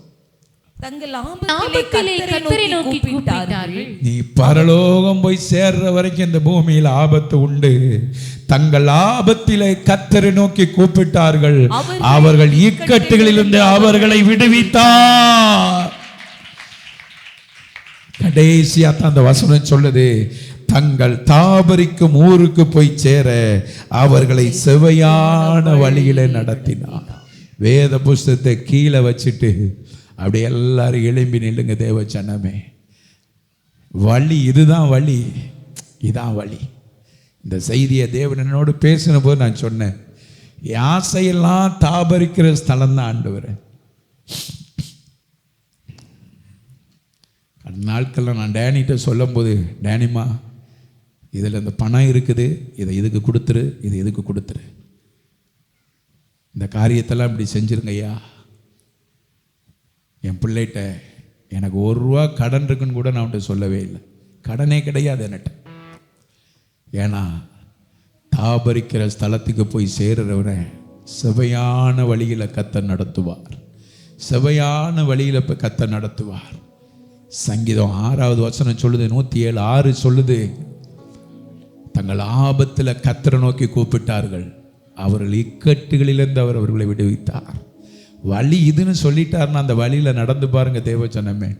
தங்கள் ஆபத்திலே கர்த்தரை நோக்கி கூப்பிட்டார்கள். நீ பரலோகம் போய் சேர்ற வரைக்கும் இந்த பூமியில் ஆபத்து உண்டு. தங்கள் ஆபத்திலே கர்த்தரை நோக்கி கூப்பிட்டார்கள், அவர்கள் இக்கட்டுகளிலிருந்து அவர்களை விடுவித்தார். கடைசியா தான் அந்த வசனம் சொல்லுது, தங்கள் தாபரிக்கும் ஊருக்கு போய் சேர அவர்களை செவையான வழியிலே நடத்தினார். வேத புஸ்தகத்தை கீழே வச்சுட்டு அப்படி எல்லாரும் எழும்பி நில்லுங்க தேவ ஜனமே. வழி இதுதான், வழி இதான் வழி. இந்த செய்தியை தேவன் என்னோடு பேசின போது நான் சொன்னேன், ஆசையெல்லாம் தாபரிக்கிற ஸ்தலம் தான் ஆண்டவர். அந்த நாட்களில் நான் டேனிகிட்ட சொல்லும் போது, டேனிமா இதில் இந்த பணம் இருக்குது, இதை இதுக்கு கொடுத்துரு, இது இதுக்கு கொடுத்துரு, இந்த காரியத்தெல்லாம் இப்படி செஞ்சுருங்க ஐயா. என் பிள்ளைகிட்ட எனக்கு 1 ரூபா கடன் இருக்குன்னு கூட நான் அவன்கிட்ட சொல்லவே இல்லை. கடனே கிடையாது என்கிட்ட. ஏன்னா தாபரிக்கிற ஸ்தலத்துக்கு போய் சேர்றவரை செவையான வழியில் கர்த்தர் நடத்துவார். செவையான வழியில் இப்போ கர்த்தர் நடத்துவார். சங்கீதம் 6வது வசனம் சொல்லுது, 107:6 சொல்லுது, தங்கள் ஆபத்தில் கர்த்தரை நோக்கி கூப்பிட்டார்கள், அவர்கள் இக்கட்டுகளிலிருந்து அவர் அவர்களை விடுவித்தார். வழி இதுன்னு சொல்லிட்டாருன்னா அந்த வழியில் நடந்து பாருங்க தேவ ஜனமே.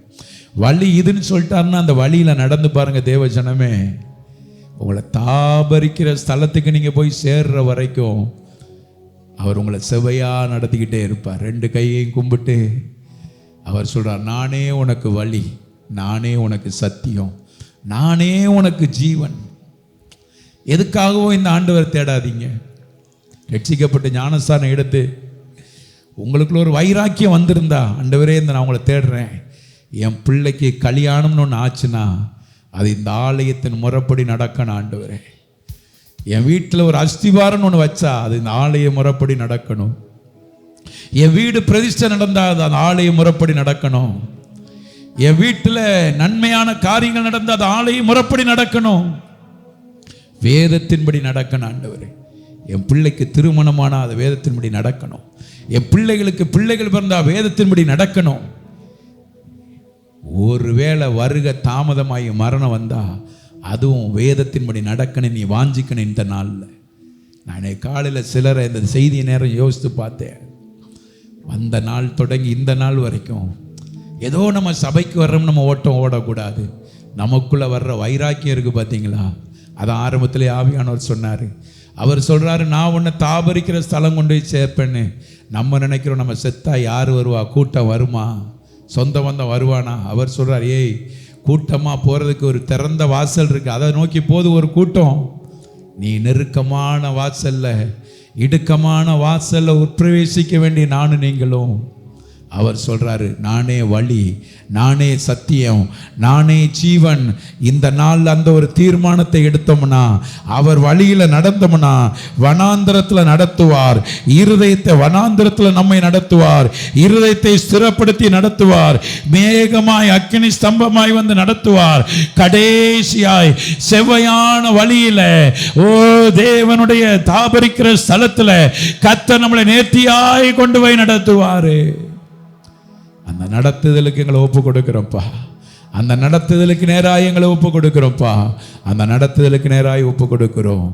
வழி இதுன்னு சொல்லிட்டாருன்னா அந்த வழியில் நடந்து பாருங்க தேவ ஜனமே. உங்களை தாபரிக்கிற ஸ்தலத்துக்கு நீங்கள் போய் சேர்ற வரைக்கும் அவர் உங்களை செவையாக நடத்திக்கிட்டே இருப்பார். 2 கையையும் கும்பிட்டு அவர் சொல்கிறார், நானே உனக்கு வழி, நானே உனக்கு சத்தியம், நானே உனக்கு ஜீவன். எதுக்காகவும் இந்த ஆண்டவர் தேடாதீங்க. ரட்சிக்கப்பட்டு ஞானஸ்தானம் எடுத்து உங்களுக்குள்ள ஒரு வைராக்கியம் வந்திருந்தா, ஆண்டவரே இந்த நான் உங்களை தேடுறேன், என் பிள்ளைக்கு கல்யாணம்னு ஒன்று ஆச்சுன்னா அது இந்த ஆலயத்தின் முறைப்படி நடக்கணும் ஆண்டவரே. என் வீட்டில் ஒரு அஸ்திவாரம்னு ஒன்று வச்சா அது இந்த ஆலய முறைப்படி நடக்கணும். என் வீடு பிரதிஷ்டை நடந்தால் அது அந்த ஆலய முறைப்படி நடக்கணும். என் வீட்டில் நன்மையான காரியங்கள் நடந்தால் அது ஆலய முறைப்படி நடக்கணும். வேதத்தின்படி நடக்கணும் ஆண்டவரே. என் பிள்ளைக்கு திருமணமானால் அது வேதத்தின்படி நடக்கணும். என் பிள்ளைகளுக்கு பிள்ளைகள் பிறந்தால் வேதத்தின்படி நடக்கணும். ஒருவேளை வருகை தாமதமாகி மரணம் வந்தா அதுவும் வேதத்தின்படி நடக்கணும். நீ வாஞ்சிக்கணும். இந்த நாளில் நான் காலையில் சிலரை இந்த செய்தி நேரம் யோசித்து பார்த்தேன். வந்த நாள் தொடங்கி இந்த நாள் வரைக்கும் ஏதோ நம்ம சபைக்கு வர்றோம், நம்ம ஓட்டம் ஓடக்கூடாது. நமக்குள்ளே வர்ற வைராக்கியம் இருக்குது பார்த்தீங்களா? அதை ஆரம்பத்திலே ஆவியானவர் சொன்னார். அவர் சொல்கிறாரு, நான் உன்னை தாபரிக்கிற ஸ்தலம் கொண்டு போய் சேர்ப்பேன்னு. நம்ம நினைக்கிறோம் நம்ம செத்தா யார் வருவா, கூட்டம் வருமா, சொந்த பந்தம் வருவானா? அவர் சொல்கிறார், ஏய் கூட்டமாக போகிறதுக்கு ஒரு திறந்த வாசல் இருக்குது, அதை நோக்கி போது ஒரு கூட்டம். நீ நெருக்கமான வாசல்ல, இடுக்கமான வாசல்ல உட்பிரவேசிக்க வேண்டிய நானும் நீங்களும். அவர் சொல்றாரு, நானே வழி, நானே சத்தியம், நானே ஜீவன். இந்த நாள் அந்த ஒரு தீர்மானத்தை எடுத்தோம்னா, அவர் வழியில நடந்தோம்னா வனாந்திரத்தில் நடத்துவார். இருதயத்தை வனாந்திரத்தில் நம்மை நடத்துவார். இருதயத்தை ஸ்திரப்படுத்தி நடத்துவார். மேகமாய் அக்கினி ஸ்தம்பமாய் வந்து நடத்துவார். கடைசியாய் செவ்வையான வழியில, ஓ தேவனுடைய தாபரிக்கிற ஸ்தலத்துல கர்த்தர் நம்மளை நேர்த்தியாய் கொண்டு போய் நடத்துவாரு. அந்த நடத்துதலுக்கு எங்களை ஒப்பு கொடுக்கிறோம்ப்பா. அந்த நடத்துதலுக்கு நேராக எங்களை ஒப்பு கொடுக்கிறோம்ப்பா. அந்த நடத்துதலுக்கு நேராக ஒப்பு கொடுக்கிறோம்.